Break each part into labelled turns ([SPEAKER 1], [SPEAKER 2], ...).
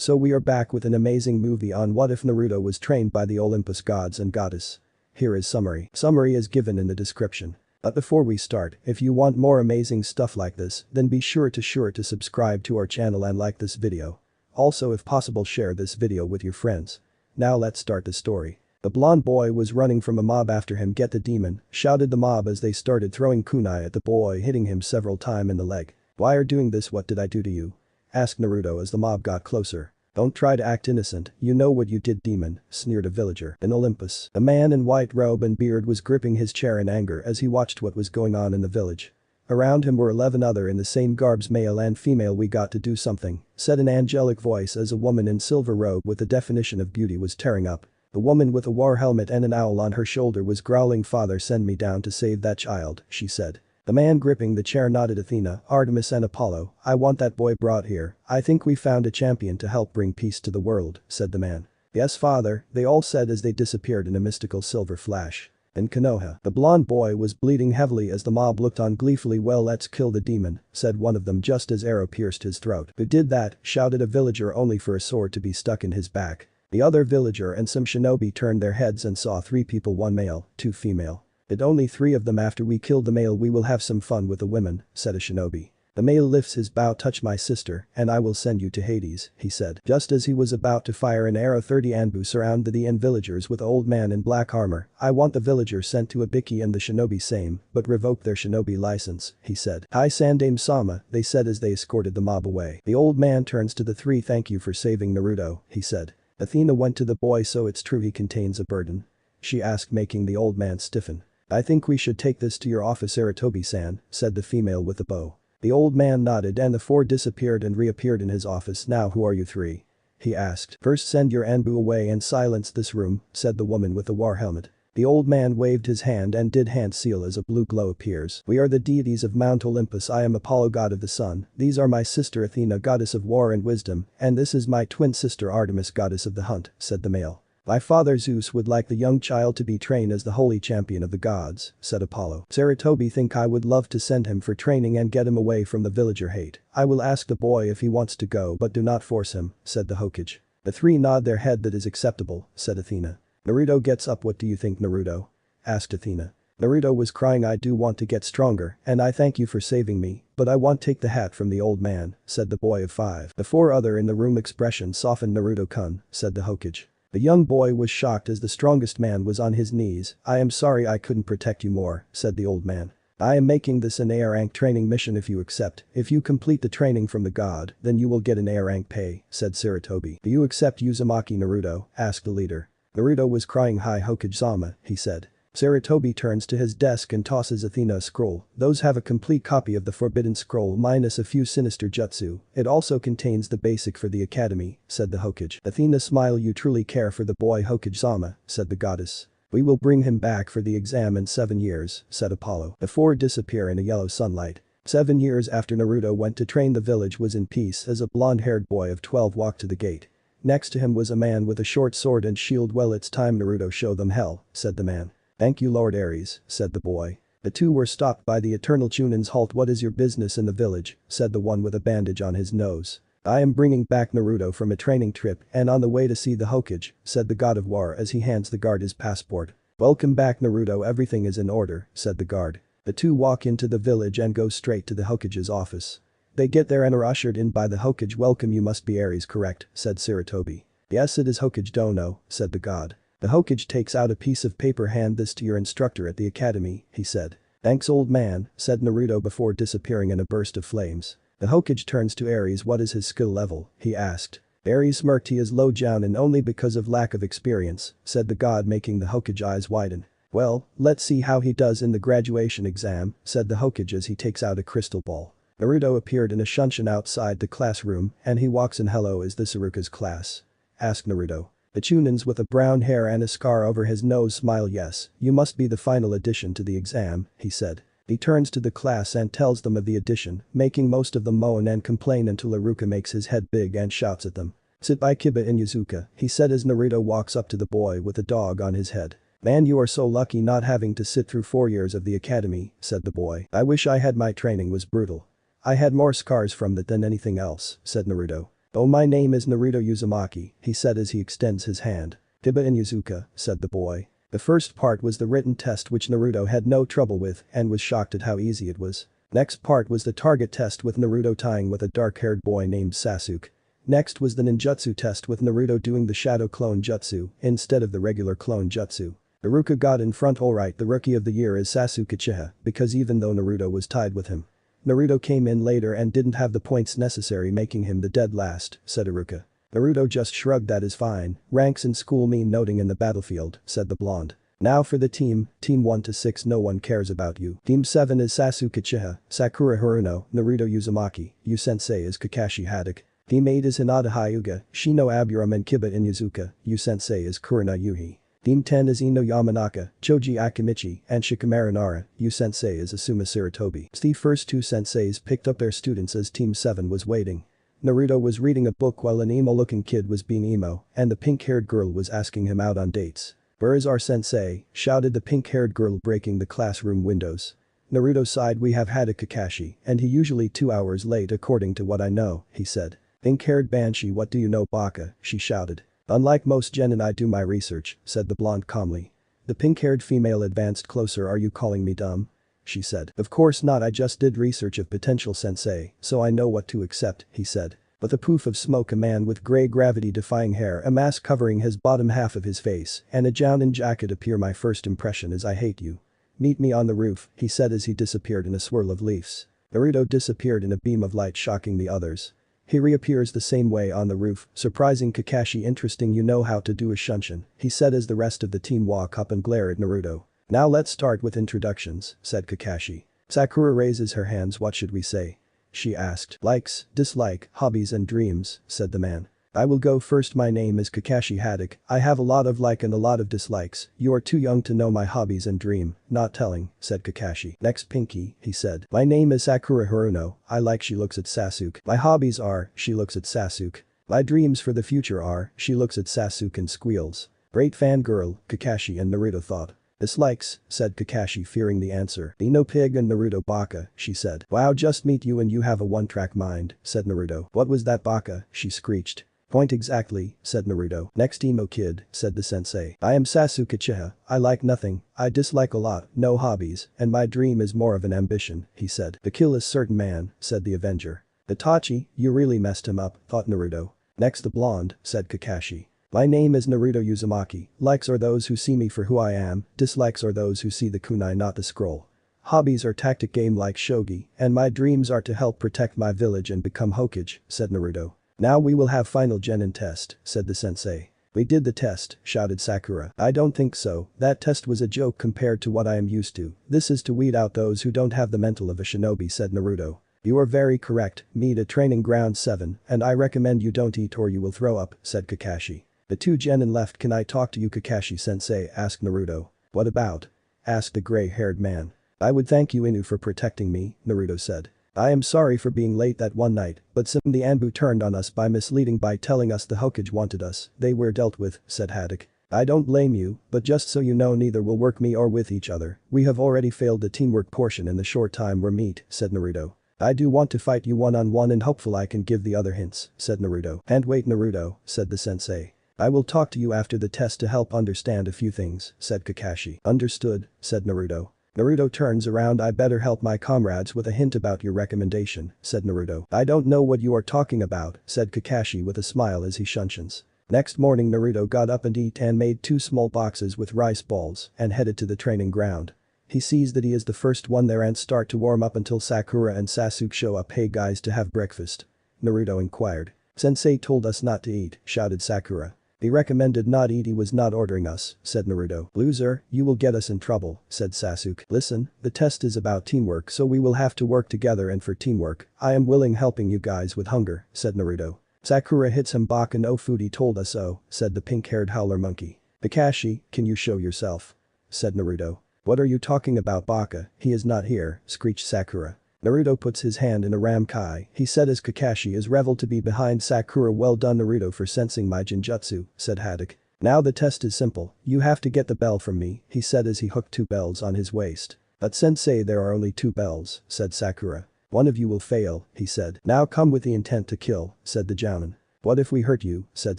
[SPEAKER 1] So we are back with an amazing movie on what if Naruto was trained by the Olympus gods and goddess. Here is summary. Summary is given in the description. But before we start, if you want more amazing stuff like this, then be sure to subscribe to our channel and like this video. Also, if possible, share this video with your friends. Now let's start the story. The blonde boy was running from a mob after him. Get the demon, shouted the mob as they started throwing kunai at the boy, hitting him several times in the leg. Why are doing this? What did I do to you? Asked Naruto as the mob got closer. Don't try to act innocent, you know what you did, demon, sneered a villager in Olympus. A man in white robe and beard was gripping his chair in anger as he watched what was going on in the village. Around him were 11 other in the same garbs, male and female. We got to do something, said an angelic voice as a woman in silver robe with the definition of beauty was tearing up. The woman with a war helmet and an owl on her shoulder was growling. Father, send me down to save that child, she said. The man gripping the chair nodded. Athena, Artemis and Apollo, I want that boy brought here. I think we found a champion to help bring peace to the world, said the man. Yes, father, they all said as they disappeared in a mystical silver flash. In Konoha, the blonde boy was bleeding heavily as the mob looked on gleefully. Well, let's kill the demon, said one of them just as arrow pierced his throat. Who did that? Shouted a villager, only for a sword to be stuck in his back. The other villager and some shinobi turned their heads and saw 3 people, 1 male, 2 female. But only 3 of them. After we killed the male we will have some fun with the women, said a shinobi. The male lifts his bow. Touch my sister and I will send you to Hades, he said. Just as he was about to fire an arrow, 30 Anbu surrounded the villagers with an old man in black armor. I want the villager sent to Ibiki and the shinobi same, but revoke their shinobi license, he said. Hi Sandame Sama, they said as they escorted the mob away. The old man turns to the 3. Thank you for saving Naruto, he said. Athena went to the boy. So it's true he contains a burden? She asked, making the old man stiffen. I think we should take this to your office, Aratobi-san, said the female with the bow. The old man nodded and the 4 disappeared and reappeared in his office. Now who are you 3? He asked. First send your Anbu away and silence this room, said the woman with the war helmet. The old man waved his hand and did hand seal as a blue glow appears. We are the deities of Mount Olympus. I am Apollo, god of the sun. These are my sister Athena, goddess of war and wisdom, and this is my twin sister Artemis, goddess of the hunt, said the male. My father Zeus would like the young child to be trained as the holy champion of the gods, said Apollo. Saratobi think I would love to send him for training and get him away from the villager hate. I will ask the boy if he wants to go, but do not force him, said the Hokage. The 3 nod their head. That is acceptable, said Athena. Naruto gets up. What do you think, Naruto? Asked Athena. Naruto was crying. I do want to get stronger and I thank you for saving me, but I won't take the hat from the old man, said the boy of 5. The 4 other in the room expression softened. Naruto-kun, said the Hokage. The young boy was shocked as the strongest man was on his knees. I am sorry I couldn't protect you more, said the old man. I am making this an A rank training mission if you accept. If you complete the training from the god, then you will get an A rank pay, said Saratobi. Do you accept Uzumaki, Naruto? Asked the leader. Naruto was crying. Hi Hokage-sama, he said. Saratobi turns to his desk and tosses Athena a scroll. Those have a complete copy of the forbidden scroll minus a few sinister jutsu. It also contains the basic for the academy, said the Hokage. Athena smile. You truly care for the boy, Hokage-sama, said the goddess. We will bring him back for the exam in 7 years, said Apollo. The 4 disappear in a yellow sunlight. 7 years after Naruto went to train, the village was in peace as a blonde-haired boy of 12 walked to the gate. Next to him was a man with a short sword and shield. Well, it's time, Naruto, show them hell, said the man. Thank you, Lord Ares, said the boy. The 2 were stopped by the eternal Chunins. Halt, what is your business in the village, said the one with a bandage on his nose. I am bringing back Naruto from a training trip and on the way to see the Hokage, said the god of war as he hands the guard his passport. Welcome back, Naruto, everything is in order, said the guard. The 2 walk into the village and go straight to the Hokage's office. They get there and are ushered in by the Hokage. Welcome, you must be Ares, correct, said Saratobi. Yes, it is Hokage Dono, said the god. The Hokage takes out a piece of paper. Hand this to your instructor at the academy, he said. Thanks, old man, said Naruto before disappearing in a burst of flames. The Hokage turns to Ares. What is his skill level, he asked. Ares smirked. He is low down and only because of lack of experience, said the god, making the Hokage eyes widen. Well, let's see how he does in the graduation exam, said the Hokage as he takes out a crystal ball. Naruto appeared in a shunshin outside the classroom and he walks in. Hello, is this Iruka's class? Asked Naruto. The Chunins with a brown hair and a scar over his nose smile. Yes, you must be the final addition to the exam, he said. He turns to the class and tells them of the addition, making most of them moan and complain until Iruka makes his head big and shouts at them. Sit by Kiba in Yuzuka, he said as Naruto walks up to the boy with a dog on his head. Man, you are so lucky not having to sit through 4 years of the academy, said the boy. I wish I had. My training was brutal. I had more scars from that than anything else, said Naruto. "Oh, my name is Naruto Uzumaki," he said as he extends his hand. "Kiba and Yuzuka," said the boy. The first part was the written test which Naruto had no trouble with and was shocked at how easy it was. Next part was the target test with Naruto tying with a dark-haired boy named Sasuke. Next was the ninjutsu test with Naruto doing the shadow clone jutsu instead of the regular clone jutsu. Iruka got in front. Alright, the rookie of the year is Sasuke Uchiha because even though Naruto was tied with him, Naruto came in later and didn't have the points necessary, making him the dead last, said Iruka. Naruto just shrugged. "That is fine, ranks in school mean noting in the battlefield," said the blonde. "Now for the team 1 to 6 no one cares about you. Team 7 is Sasuke Uchiha, Sakura Haruno, Naruto Uzumaki, Sensei is Kakashi Haddock. Team 8 is Hinata Hyuga, Shino Aburam and Kiba Inuzuka, Sensei is Kurina Yuhi. Team 10 is Ino Yamanaka, Choji Akimichi, and Shikamaru Nara, Sensei is Asuma Sarutobi. The first two senseis picked up their students as Team 7 was waiting. Naruto was reading a book while an emo-looking kid was being emo, and the pink-haired girl was asking him out on dates. "Where is our sensei?" shouted the pink-haired girl, breaking the classroom windows. Naruto sighed. "We have had a Kakashi, and he usually 2 hours late according to what I know," he said. "Pink-haired banshee, what do you know, Baka?" she shouted. "Unlike most genin, I do my research," said the blonde calmly. The pink-haired female advanced closer. "Are you calling me dumb?" she said. "Of course not, I just did research of potential sensei, so I know what to accept," he said. But the poof of smoke, a man with grey gravity-defying hair, a mask covering his bottom half of his face, and a jounin jacket appear. "My first impression is I hate you. Meet me on the roof," he said as he disappeared in a swirl of leaves. Naruto disappeared in a beam of light, shocking the others. He reappears the same way on the roof, surprising Kakashi. "Interesting, you know how to do a shunshin," he said as the rest of the team walk up and glare at Naruto. "Now let's start with introductions," said Kakashi. Sakura raises her hands. "What should we say?" she asked. "Likes, dislike, hobbies and dreams," said the man. "I will go first. My name is Kakashi Haddock. I have a lot of like and a lot of dislikes. You are too young to know my hobbies and dream, not telling," said Kakashi. "Next Pinky," he said. "My name is Sakura Haruno. I like." She looks at Sasuke. "My hobbies are," she looks at Sasuke. "My dreams for the future are," she looks at Sasuke and squeals. "Great fangirl," Kakashi and Naruto thought. "Dislikes," said Kakashi, fearing the answer. "Ino Pig and Naruto Baka," she said. "Wow, just meet you and you have a one-track mind," said Naruto. "What was that, Baka?" she screeched. "Point exactly," said Naruto. "Next emo kid," said the sensei. "I am Sasuke Uchiha. I like nothing, I dislike a lot, no hobbies, and my dream is more of an ambition," he said. "To kill a certain man," said the Avenger. "Itachi, you really messed him up," thought Naruto. "Next the blonde," said Kakashi. "My name is Naruto Uzumaki. Likes are those who see me for who I am, dislikes are those who see the kunai, not the scroll. Hobbies are tactic game like shogi, and my dreams are to help protect my village and become Hokage," said Naruto. "Now we will have final genin test," said the sensei. "We did the test," shouted Sakura. "I don't think so, that test was a joke compared to what I am used to. This is to weed out those who don't have the mental of a shinobi," said Naruto. "You are very correct, meet at training ground 7, and I recommend you don't eat or you will throw up," said Kakashi. "The two genin left. Can I talk to you, Kakashi-sensei?" asked Naruto. "What about?" asked the gray-haired man. "I would thank you, Inu, for protecting me," Naruto said. "I am sorry for being late that one night, but the Anbu turned on us by misleading by telling us the Hokage wanted us. They were dealt with," said Haddock. "I don't blame you, but just so you know, neither will work me or with each other. We have already failed the teamwork portion in the short time we meet," said Naruto. "I do want to fight you one-on-one and hopeful I can give the other hints," said Naruto. "And wait, Naruto," said the sensei. "I will talk to you after the test to help understand a few things," said Kakashi. "Understood," said Naruto. Naruto turns around. "I better help my comrades with a hint about your recommendation," said Naruto. "I don't know what you are talking about," said Kakashi with a smile as he shunsins. Next morning Naruto got up and ate and made 2 small boxes with rice balls and headed to the training ground. He sees that he is the first one there and start to warm up until Sakura and Sasuke show up. "Hey guys, to have breakfast?" Naruto inquired. "Sensei told us not to eat," shouted Sakura. "He recommended not eat, he was not ordering us," said Naruto. "Loser, you will get us in trouble," said Sasuke. "Listen, the test is about teamwork, so we will have to work together, and for teamwork, I am willing helping you guys with hunger," said Naruto. "Sakura hits him. "Baka no food, he told us so," said the pink-haired howler monkey. "Kakashi, can you show yourself?" said Naruto. "What are you talking about, Baka? He is not here," screeched Sakura. Naruto puts his hand in a Ramkai, he said as Kakashi is reveled to be behind Sakura. "Well done, Naruto, for sensing my genjutsu," said Haddock. "Now the test is simple, you have to get the bell from me," he said as he hooked 2 bells on his waist. "But sensei, there are only 2 bells," said Sakura. "One of you will fail," he said. "Now come with the intent to kill," said the jounin. What if we hurt you, said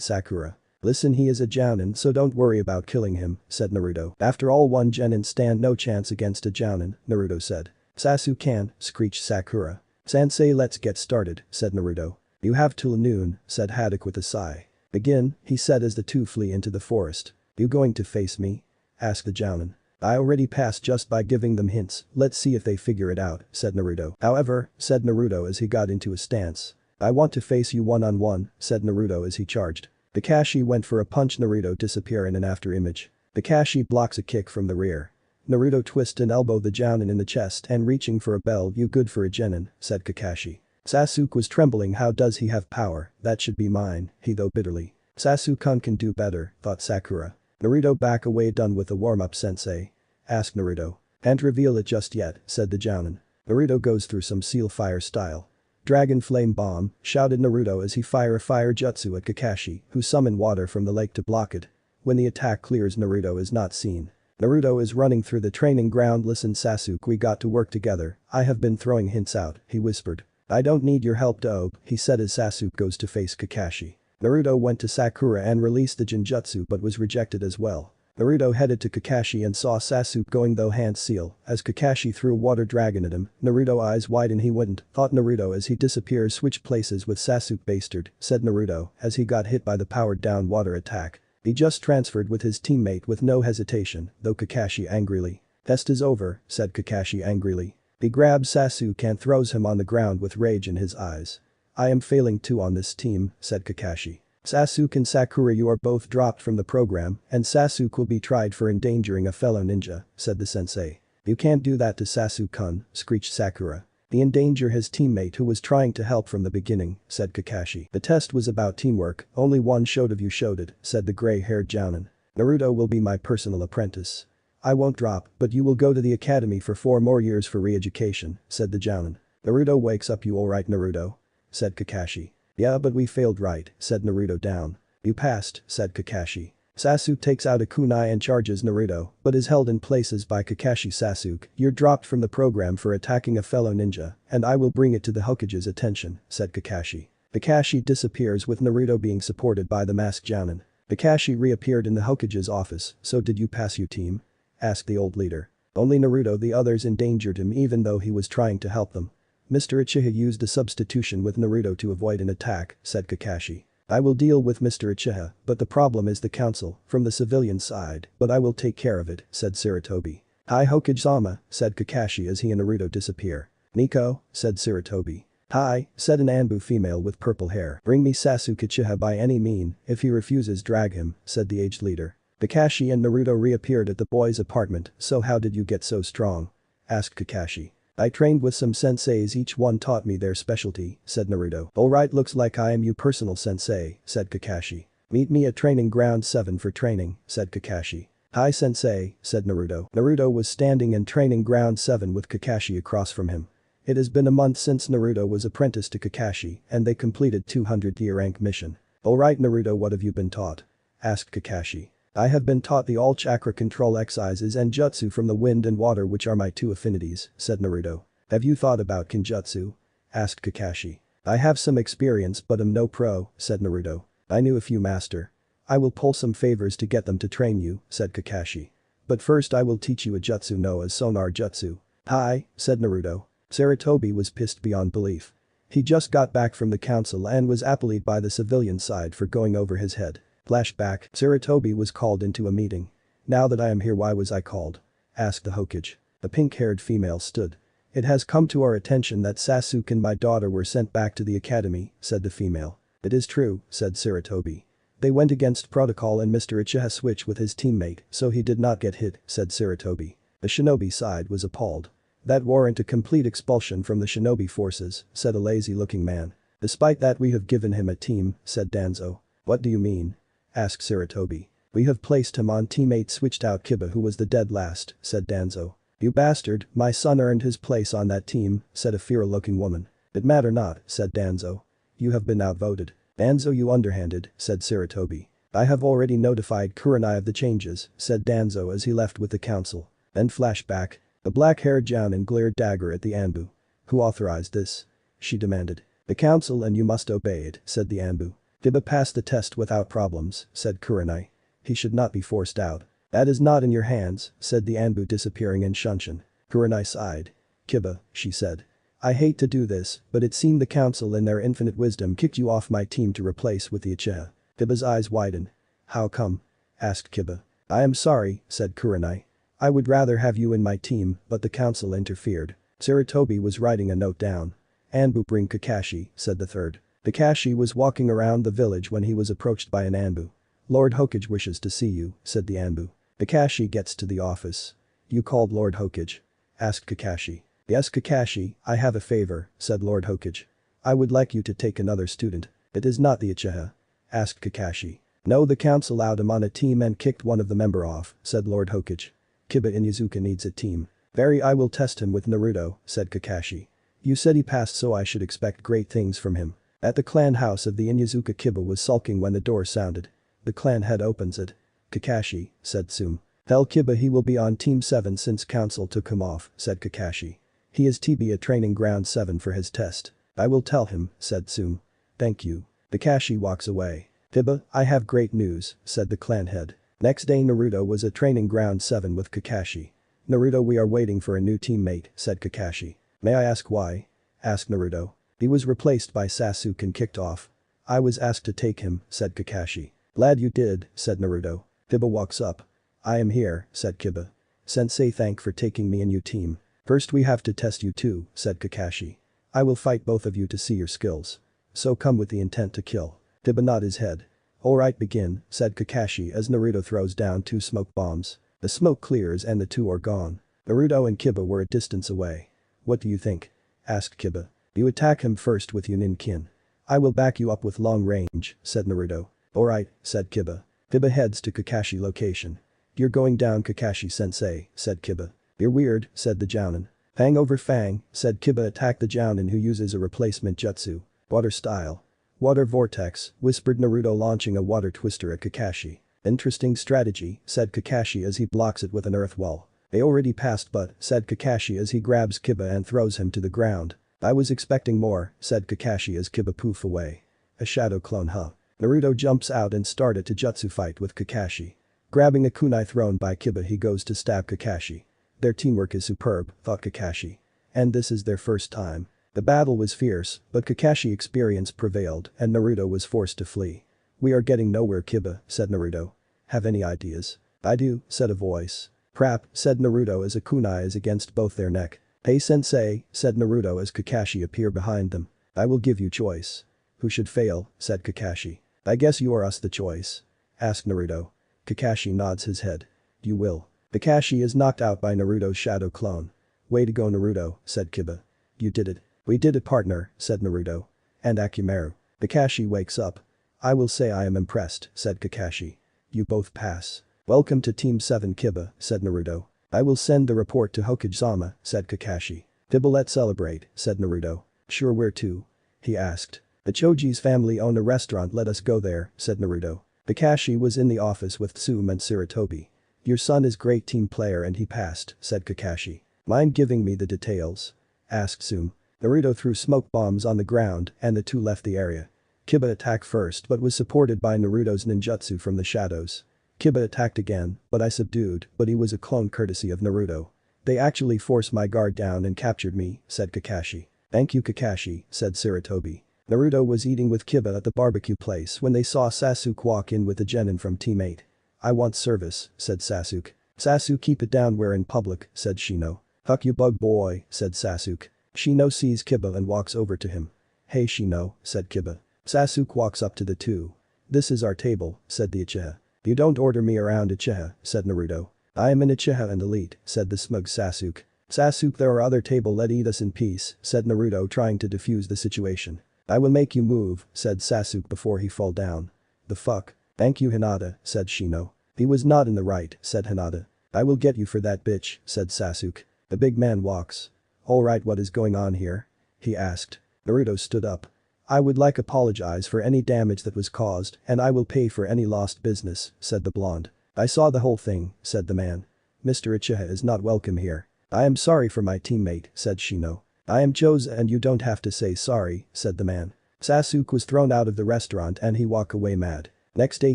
[SPEAKER 1] Sakura. Listen, he is a jounin, so don't worry about killing him, said Naruto. After all, one genin stand no chance against a jounin, Naruto said. Sasuke, screeched Sakura. Sensei, let's get started, said Naruto. You have till noon, said Haddock with a sigh. Begin, he said as the two flee into the forest. You going to face me? Asked the jounin. I already passed just by giving them hints, let's see if they figure it out, said Naruto. However, said Naruto as he got into a stance. I want to face you one-on-one, said Naruto as he charged. Kakashi went for a punch. Naruto disappear in an after image. Kakashi blocks a kick from the rear. Naruto twist and elbow the jounin in the chest and reaching for a bell. You good for a genin, said Kakashi. Sasuke was trembling. How does he have power? That should be mine, he thought bitterly. Sasuke can do better, thought Sakura. Naruto back away. Done with the warm-up, sensei? Asked Naruto. Can't reveal it just yet, said the jounin. Naruto goes through some seal fire style. Dragon flame bomb, shouted Naruto as he fire a fire jutsu at Kakashi, who summoned water from the lake to block it. When the attack clears, Naruto is not seen. Naruto is running through the training ground. Listen, Sasuke, we got to work together. I have been throwing hints out, he whispered. I don't need your help, Dobe, he said as Sasuke goes to face Kakashi. Naruto went to Sakura and released the Genjutsu but was rejected as well. Naruto headed to Kakashi and saw Sasuke going though hand seal as Kakashi threw water dragon at him. Naruto eyes widen. He wouldn't, thought Naruto as he disappears. Switch places with Sasuke. Bastard, said Naruto as he got hit by the powered down water attack. He just transferred with his teammate with no hesitation, though Kakashi angrily. Test is over, said Kakashi angrily. He grabs Sasuke and throws him on the ground with rage in his eyes. I am failing too on this team, said Kakashi. Sasuke and Sakura, you are both dropped from the program and Sasuke will be tried for endangering a fellow ninja, said the sensei. You can't do that to Sasuke-kun, screeched Sakura. He endanger his teammate who was trying to help from the beginning, said Kakashi. The test was about teamwork, only one showed of you showed it, said the gray-haired jounin. Naruto will be my personal apprentice. I won't drop, but you will go to the academy for 4 more years for re-education, said the jounin. Naruto wakes up. You alright, Naruto? Said Kakashi. Yeah, but we failed, right, said Naruto down. You passed, said Kakashi. Sasuke takes out a kunai and charges Naruto, but is held in places by Kakashi. Sasuke, you're dropped from the program for attacking a fellow ninja, and I will bring it to the Hokage's attention, said Kakashi. Kakashi disappears with Naruto being supported by the masked jounin. Kakashi reappeared in the Hokage's office. So did you pass your team? Asked the old leader. Only Naruto, the others endangered him even though he was trying to help them. Mr. Uchiha used a substitution with Naruto to avoid an attack, said Kakashi. I will deal with Mr. Uchiha, but the problem is the council, from the civilian side, but I will take care of it, said Sarutobi. Hi Hokage-sama, said Kakashi as he and Naruto disappear. Nico, said Sarutobi. Hi, said an Anbu female with purple hair. Bring me Sasuke Uchiha by any mean, if he refuses drag him, said the aged leader. Kakashi and Naruto reappeared at the boys' apartment. So how did you get so strong? Asked Kakashi. I trained with some senseis, each one taught me their specialty, said Naruto. Alright, looks like I am your personal sensei, said Kakashi. Meet me at training ground 7 for training, said Kakashi. Hi sensei, said Naruto. Naruto was standing in training ground 7 with Kakashi across from him. It has been a month since Naruto was apprenticed to Kakashi and they completed 200-year rank mission. Alright Naruto, what have you been taught? Asked Kakashi. I have been taught the all chakra control exercises and jutsu from the wind and water, which are my 2 affinities, said Naruto. Have you thought about kinjutsu? Asked Kakashi. I have some experience but am no pro, said Naruto. I knew a few master. I will pull some favors to get them to train you, said Kakashi. But first I will teach you a jutsu known as sonar jutsu. Hi, said Naruto. Sarutobi was pissed beyond belief. He just got back from the council and was appalled by the civilian side for going over his head. Flashback, Sarutobi was called into a meeting. Now that I am here, why was I called? Asked the Hokage. The pink-haired female stood. It has come to our attention that Sasuke and my daughter were sent back to the academy, said the female. It is true, said Sarutobi. They went against protocol and Mr. Uchiha switched with his teammate so he did not get hit, said Sarutobi. The shinobi side was appalled. That warrant a complete expulsion from the shinobi forces, said a lazy-looking man. Despite that we have given him a team, said Danzo. What do you mean? Asked Sarutobi. We have placed him on teammate switched out Kiba who was the dead last, said Danzo. You bastard, my son earned his place on that team, said a feral-looking woman. It matter not, said Danzo. You have been outvoted. Danzo, you underhanded, said Sarutobi. I have already notified Kurenai of the changes, said Danzo as he left with the council. Then flashback. The black-haired jounin glared dagger at the Anbu. Who authorized this? She demanded. The council and you must obey it, said the Anbu. Kiba passed the test without problems, said Kurenai. He should not be forced out. That is not in your hands, said the Anbu disappearing in Shunshin. Kurenai sighed. Kiba, she said. I hate to do this, but it seemed the council in their infinite wisdom kicked you off my team to replace with the Uchiha. Kiba's eyes widened. How come? Asked Kiba. I am sorry, said Kurenai. I would rather have you in my team, but the council interfered. Sarutobi was writing a note down. Anbu bring Kakashi, said the third. Kakashi was walking around the village when he was approached by an Anbu. Lord Hokage wishes to see you, said the Anbu. Kakashi gets to the office. You called Lord Hokage? Asked Kakashi. Yes Kakashi, I have a favor, said Lord Hokage. I would like you to take another student. It is not the Uchiha. Asked Kakashi. No, the council allowed him on a team and kicked one of the member off, said Lord Hokage. Kiba Inuzuka needs a team. Very, I will test him with Naruto, said Kakashi. You said he passed, so I should expect great things from him. At the clan house of the Inuzuka, Kiba was sulking when the door sounded. The clan head opens it. Kakashi, said Sum. Tell Kiba he will be on Team 7 since council took him off, said Kakashi. He is TB at training ground 7 for his test. I will tell him, said Sum. Thank you. Kakashi walks away. Kiba, I have great news, said the clan head. Next day Naruto was at training ground 7 with Kakashi. Naruto, we are waiting for a new teammate, said Kakashi. May I ask why? Asked Naruto. He was replaced by Sasuke and kicked off. I was asked to take him, said Kakashi. Glad you did, said Naruto. Kiba walks up. I am here, said Kiba. Sensei, thank for taking me in your team. First we have to test you too, said Kakashi. I will fight both of you to see your skills. So come with the intent to kill. Kiba nodded his head. Alright, begin, said Kakashi as Naruto throws down 2 smoke bombs. The smoke clears and the 2 are gone. Naruto and Kiba were a distance away. What do you think? Asked Kiba. You attack him first with Yunin Kin. I will back you up with long range, said Naruto. Alright, said Kiba. Kiba heads to Kakashi location. You're going down Kakashi-sensei, said Kiba. You're weird, said the Jounin. Fang over Fang, said Kiba. Attack the Jounin who uses a replacement jutsu. Water style. Water vortex, whispered Naruto launching a water twister at Kakashi. Interesting strategy, said Kakashi as he blocks it with an earth wall. They already passed but, said Kakashi as he grabs Kiba and throws him to the ground. I was expecting more, said Kakashi as Kiba poof away. A shadow clone, huh? Naruto jumps out and started to jutsu fight with Kakashi. Grabbing a kunai thrown by Kiba, he goes to stab Kakashi. Their teamwork is superb, thought Kakashi. And this is their first time. The battle was fierce, but Kakashi experience prevailed and Naruto was forced to flee. We are getting nowhere, Kiba, said Naruto. Have any ideas? I do, said a voice. Crap, said Naruto as a kunai is against both their neck. Hey sensei, said Naruto as Kakashi appeared behind them. I will give you choice. Who should fail, said Kakashi. I guess you are us the choice. Asked Naruto. Kakashi nods his head. You will. Kakashi is knocked out by Naruto's shadow clone. Way to go Naruto, said Kiba. You did it. We did it partner, said Naruto. And Akimaru. Kakashi wakes up. I will say I am impressed, said Kakashi. You both pass. Welcome to Team 7 Kiba, said Naruto. I will send the report to Hokage-sama, said Kakashi. Kiba, let's celebrate, said Naruto. Sure, where to? He asked. The Choji's family own a restaurant, let us go there, said Naruto. Kakashi was in the office with Tsume and Sarutobi. Your son is great team player and he passed, said Kakashi. Mind giving me the details? Asked Tsume. Naruto threw smoke bombs on the ground and the 2 left the area. Kiba attacked first but was supported by Naruto's ninjutsu from the shadows. Kiba attacked again, but I subdued, but he was a clone courtesy of Naruto. They actually forced my guard down and captured me, said Kakashi. Thank you Kakashi, said Sarutobi. Naruto was eating with Kiba at the barbecue place when they saw Sasuke walk in with the genin from Team 8. I want service, said Sasuke. Sasuke, keep it down, we're in public, said Shino. Fuck you bug boy, said Sasuke. Shino sees Kiba and walks over to him. Hey Shino, said Kiba. Sasuke walks up to the 2. This is our table, said the Uchiha. You don't order me around Uchiha, said Naruto. I am an Uchiha and elite, said the smug Sasuke. Sasuke, there are other table, let eat us in peace, said Naruto trying to defuse the situation. I will make you move, said Sasuke before he fall down. The fuck? Thank you Hinata, said Shino. He was not in the right, said Hinata. I will get you for that bitch, said Sasuke. The big man walks. Alright, what is going on here? He asked. Naruto stood up. I would like apologize for any damage that was caused and I will pay for any lost business, said the blonde. I saw the whole thing, said the man. Mr. Uchiha is not welcome here. I am sorry for my teammate, said Shino. I am Choza and you don't have to say sorry, said the man. Sasuke was thrown out of the restaurant and he walked away mad. Next day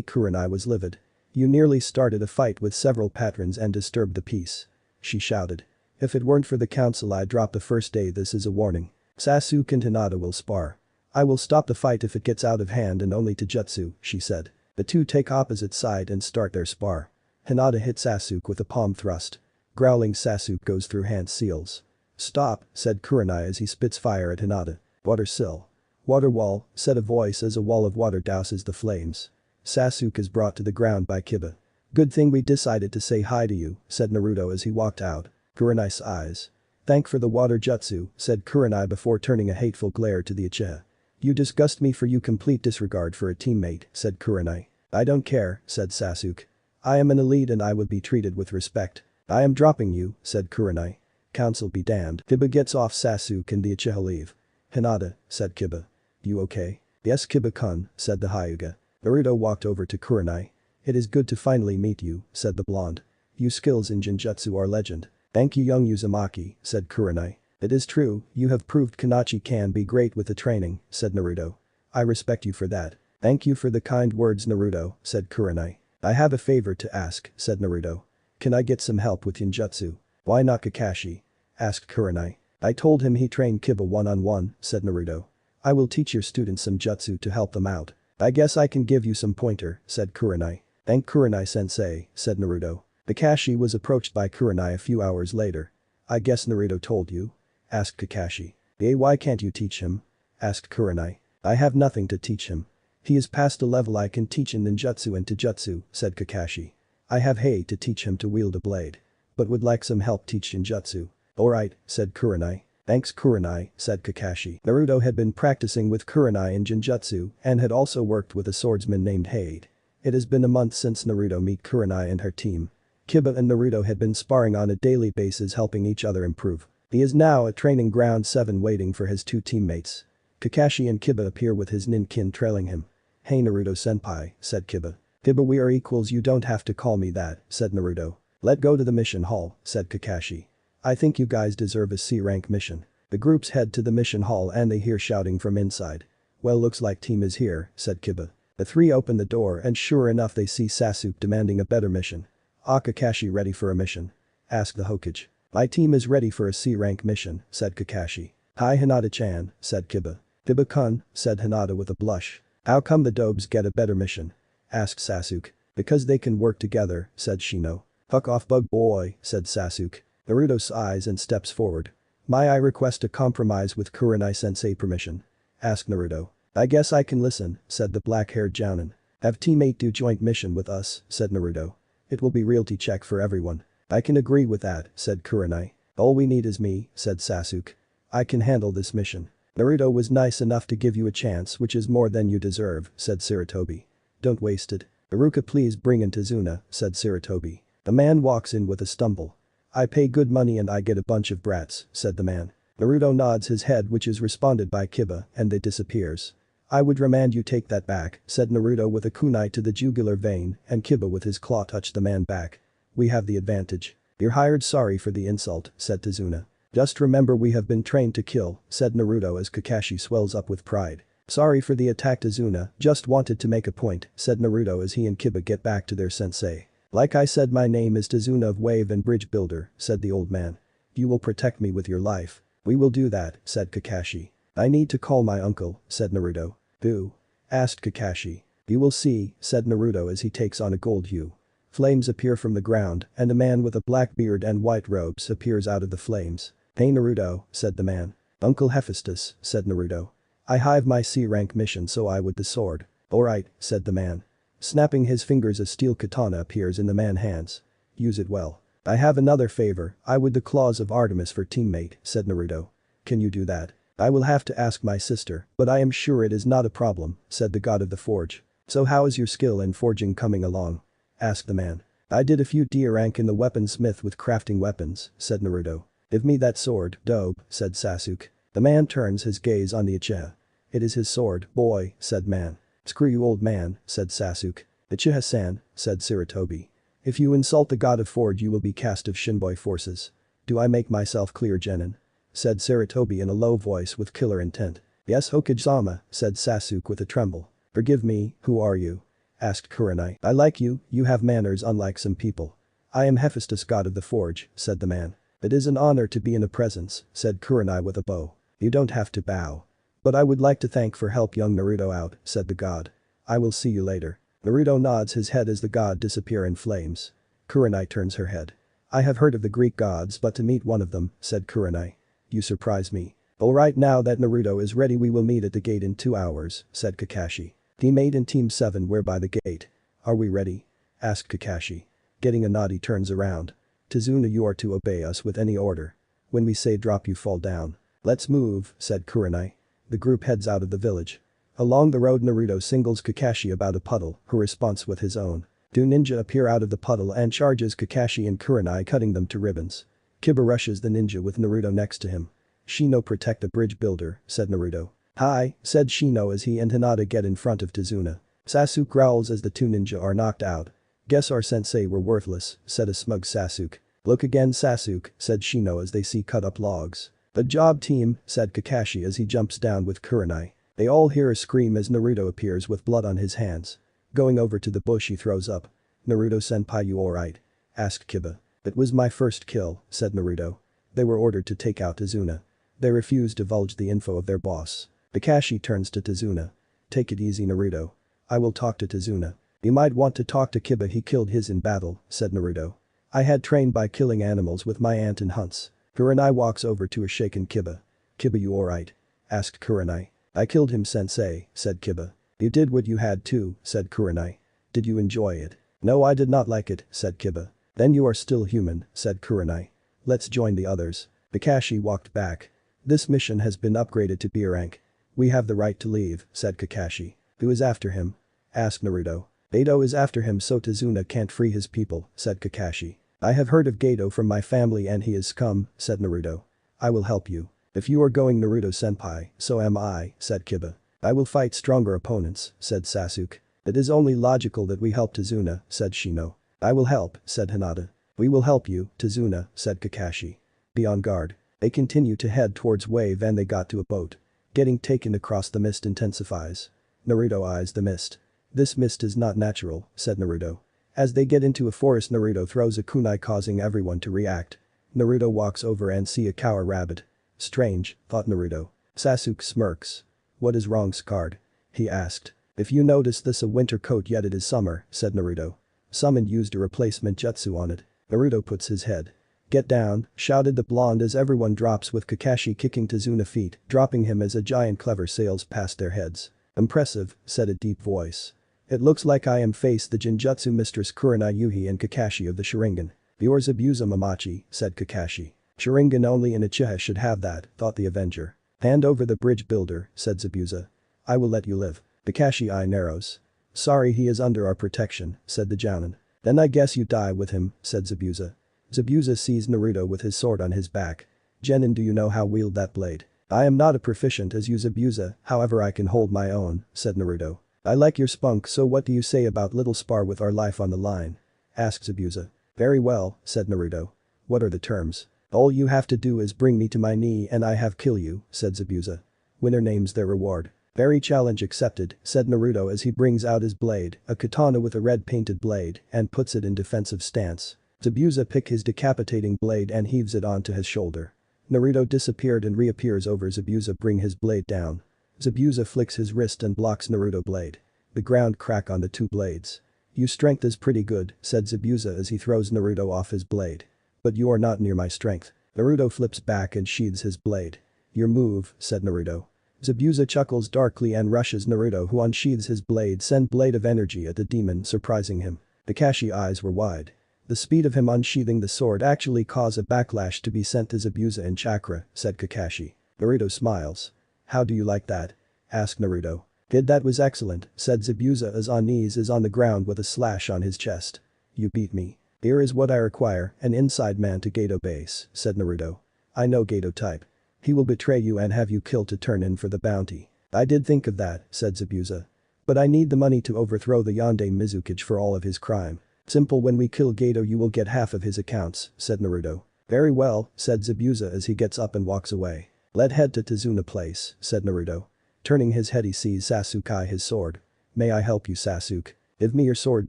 [SPEAKER 1] Kurenai was livid. You nearly started a fight with several patrons and disturbed the peace. She shouted. If it weren't for the council I'd drop the first day. This is a warning. Sasuke and Hinata will spar. I will stop the fight if it gets out of hand and only to jutsu, she said. The two take opposite side and start their spar. Hinata hit Sasuke with a palm thrust. Growling Sasuke goes through hand seals. Stop, said Kurenai as he spits fire at Hinata. Water sill. Water wall, said a voice as a wall of water douses the flames. Sasuke is brought to the ground by Kiba. Good thing we decided to say hi to you, said Naruto as he walked out. Kurenai's eyes. Thank for the water jutsu, said Kurenai before turning a hateful glare to the Uchiha. You disgust me for you complete disregard for a teammate, said Kurenai. I don't care, said Sasuke. I am an elite and I would be treated with respect. I am dropping you, said Kurenai. Council be damned. Kiba gets off Sasuke and the Uchiha leave. Hinata, said Kiba. You okay? Yes Kiba-kun, said the Hyuga. Naruto walked over to Kurenai. It is good to finally meet you, said the blonde. Your skills in Genjutsu are legend. Thank you young Uzumaki, said Kurenai. It is true, you have proved Kanachi can be great with the training, said Naruto. I respect you for that. Thank you for the kind words Naruto, said Kurenai. I have a favor to ask, said Naruto. Can I get some help with Genjutsu? Why not Kakashi? Asked Kurenai. I told him he trained Kiba one-on-one, said Naruto. I will teach your students some jutsu to help them out. I guess I can give you some pointer, said Kurenai. Thank Kurenai-sensei, said Naruto. Kakashi was approached by Kurenai a few hours later. I guess Naruto told you? Asked Kakashi. Why can't you teach him? Asked Kurenai. I have nothing to teach him. He is past a level I can teach in ninjutsu and taijutsu, said Kakashi. I have hate to teach him to wield a blade. But would like some help teach ninjutsu. Alright, said Kurenai. Thanks Kurenai, said Kakashi. Naruto had been practicing with Kurenai in Genjutsu and had also worked with a swordsman named Hade. It has been a month since Naruto met Kurenai and her team. Kiba and Naruto had been sparring on a daily basis helping each other improve. He is now at training ground 7 waiting for his two teammates. Kakashi and Kiba appear with his ninkin trailing him. Hey Naruto-senpai, said Kiba. Kiba we are equals you don't have to call me that, said Naruto. Let go to the mission hall, said Kakashi. I think you guys deserve a C-rank mission. The groups head to the mission hall and they hear shouting from inside. Well looks like team is here, said Kiba. The three open the door and sure enough they see Sasuke demanding a better mission. Kakashi ready for a mission? Asked the Hokage. My team is ready for a C-rank mission, said Kakashi. Hi Hinata-chan, said Kiba. Kiba-kun, said Hinata with a blush. How come the Dobes get a better mission? Asked Sasuke. Because they can work together, said Shino. Fuck off bug boy, said Sasuke. Naruto sighs and steps forward. May I request a compromise with Kurenai-sensei permission? Asked Naruto. I guess I can listen, said the black-haired jounin. Have teammate do joint mission with us, said Naruto. It will be reality check for everyone. I can agree with that, said Kurenai. All we need is me, said Sasuke. I can handle this mission. Naruto was nice enough to give you a chance which is more than you deserve, said Sarutobi. Don't waste it. Iruka please bring in Tazuna, said Sarutobi. The man walks in with a stumble. I pay good money and I get a bunch of brats, said the man. Naruto nods his head which is responded by Kiba and it disappears. I would remand you take that back, said Naruto with a kunai to the jugular vein and Kiba with his claw touched the man back. We have the advantage. You're hired sorry for the insult, said Tazuna. Just remember we have been trained to kill, said Naruto as Kakashi swells up with pride. Sorry for the attack Tazuna, just wanted to make a point, said Naruto as he and Kiba get back to their sensei. Like I said my name is Tazuna of Wave and Bridge Builder, said the old man. You will protect me with your life. We will do that, said Kakashi. I need to call my uncle, said Naruto. Who? Asked Kakashi. You will see, said Naruto as he takes on a gold hue. Flames appear from the ground and a man with a black beard and white robes appears out of the flames. Hey Naruto, said the man. Uncle Hephaestus, said Naruto. I have my C-rank mission so I would the sword. Alright, said the man. Snapping his fingers a steel katana appears in the man's hands. Use it well. I have another favor, I would the claws of Artemis for teammate, said Naruto. Can you do that? I will have to ask my sister, but I am sure it is not a problem, said the god of the forge. So how is your skill in forging coming along? Asked the man. I did a few D rank in the weaponsmith with crafting weapons, said Naruto. Give me that sword, dope, said Sasuke. The man turns his gaze on the Uchiha. It is his sword, boy, said man. Screw you old man, said Sasuke. Uchiha-san, said Sarutobi. If you insult the god of forge you will be cast of Shinboi forces. Do I make myself clear Genin? Said Sarutobi in a low voice with killer intent. Yes Hokage-sama, said Sasuke with a tremble. Forgive me, who are you? Asked Kurenai. I like you, you have manners unlike some people. I am Hephaestus, god of the forge, said the man. It is an honor to be in the presence, said Kurenai with a bow. You don't have to bow. But I would like to thank for help young Naruto out, said the god. I will see you later. Naruto nods his head as the god disappear in flames. Kurenai turns her head. I have heard of the Greek gods but to meet one of them, said Kurenai. You surprise me. Alright, now that Naruto is ready we will meet at the gate in 2 hours, said Kakashi. Team 8 and Team 7 were by the gate. Are we ready? Asked Kakashi. Getting a nod he turns around. Tazuna, you are to obey us with any order. When we say drop you fall down. Let's move, said Kurenai. The group heads out of the village. Along the road Naruto singles Kakashi about a puddle, her response with his own. Two ninja appear out of the puddle and charges Kakashi and Kurenai, cutting them to ribbons. Kiba rushes the ninja with Naruto next to him. Shino, protect the bridge builder, said Naruto. Hi, said Shino as he and Hinata get in front of Tazuna. Sasuke growls as the two ninja are knocked out. Guess our sensei were worthless, said a smug Sasuke. Look again Sasuke, said Shino as they see cut up logs. Good job team, said Kakashi as he jumps down with Kurenai. They all hear a scream as Naruto appears with blood on his hands. Going over to the bush he throws up. Naruto senpai, you alright? Asked Kiba. It was my first kill, said Naruto. They were ordered to take out Tazuna. They refused to divulge the info of their boss. Kakashi turns to Tazuna. Take it easy Naruto. I will talk to Tazuna. You might want to talk to Kiba, he killed his in battle, said Naruto. I had trained by killing animals with my aunt in hunts. Kurenai walks over to a shaken Kiba. Kiba, you alright? Asked Kurenai. I killed him sensei, said Kiba. You did what you had to, said Kurenai. Did you enjoy it? No, I did not like it, said Kiba. Then you are still human, said Kurenai. Let's join the others. Kakashi walked back. This mission has been upgraded to B rank. We have the right to leave, said Kakashi. Who is after him? Asked Naruto. Gato is after him so Tazuna can't free his people, said Kakashi. I have heard of Gato from my family and he is scum, said Naruto. I will help you. If you are going Naruto senpai, so am I, said Kiba. I will fight stronger opponents, said Sasuke. It is only logical that we help Tazuna, said Shino. I will help, said Hinata. We will help you, Tazuna, said Kakashi. Be on guard. They continue to head towards wave and they got to a boat. Getting taken across the mist intensifies. Naruto eyes the mist. This mist is not natural, said Naruto. As they get into a forest Naruto throws a kunai causing everyone to react. Naruto walks over and see a cow rabbit. Strange, thought Naruto. Sasuke smirks. What is wrong Scarred? He asked. If you notice this a winter coat yet it is summer, said Naruto. Summoned used a replacement jutsu on it. Naruto puts his head. Get down, shouted the blonde as everyone drops with Kakashi kicking Tazuna feet, dropping him as a giant clever sails past their heads. Impressive, said a deep voice. It looks like I am face the Jinjutsu mistress Kurenai Yuhi and Kakashi of the Sharingan. Yours Zabuza Mamachi, said Kakashi. Sharingan only in Uchiha should have that, thought the Avenger. Hand over the bridge builder, said Zabuza. I will let you live. Kakashi eye narrows. Sorry he is under our protection, said the Jounin. Then I guess you die with him, said Zabuza. Zabuza sees Naruto with his sword on his back. Genin, do you know how wield that blade? I am not a proficient as you Zabuza, however I can hold my own, said Naruto. I like your spunk so what do you say about little spar with our life on the line? Asked Zabuza. Very well, said Naruto. What are the terms? All you have to do is bring me to my knee and I have kill you, said Zabuza. Winner names their reward. Very challenge accepted, said Naruto as he brings out his blade, a katana with a red painted blade, and puts it in defensive stance. Zabuza picks his decapitating blade and heaves it onto his shoulder. Naruto disappeared and reappears over Zabuza bring his blade down. Zabuza flicks his wrist and blocks Naruto blade. The ground crack on the two blades. Your strength is pretty good, said Zabuza as he throws Naruto off his blade. But you are not near my strength. Naruto flips back and sheathes his blade. Your move, said Naruto. Zabuza chuckles darkly and rushes Naruto who unsheathes his blade send blade of energy at the demon surprising him. Kakashi eyes were wide. The speed of him unsheathing the sword actually caused a backlash to be sent to Zabuza and chakra, said Kakashi. Naruto smiles. How do you like that? Asked Naruto. Kid, that was excellent, said Zabuza as on knees is on the ground with a slash on his chest. You beat me. Here is what I require, an inside man to Gato base, said Naruto. I know Gato type. He will betray you and have you killed to turn in for the bounty. I did think of that, said Zabuza. But I need the money to overthrow the Yonde Mizukage for all of his crime. Simple, when we kill Gato you will get half of his accounts, said Naruto. Very well, said Zabuza as he gets up and walks away. Let head to Tazuna place, said Naruto. Turning his head he sees Sasuke his sword. "May I help you, Sasuke? Give me your sword,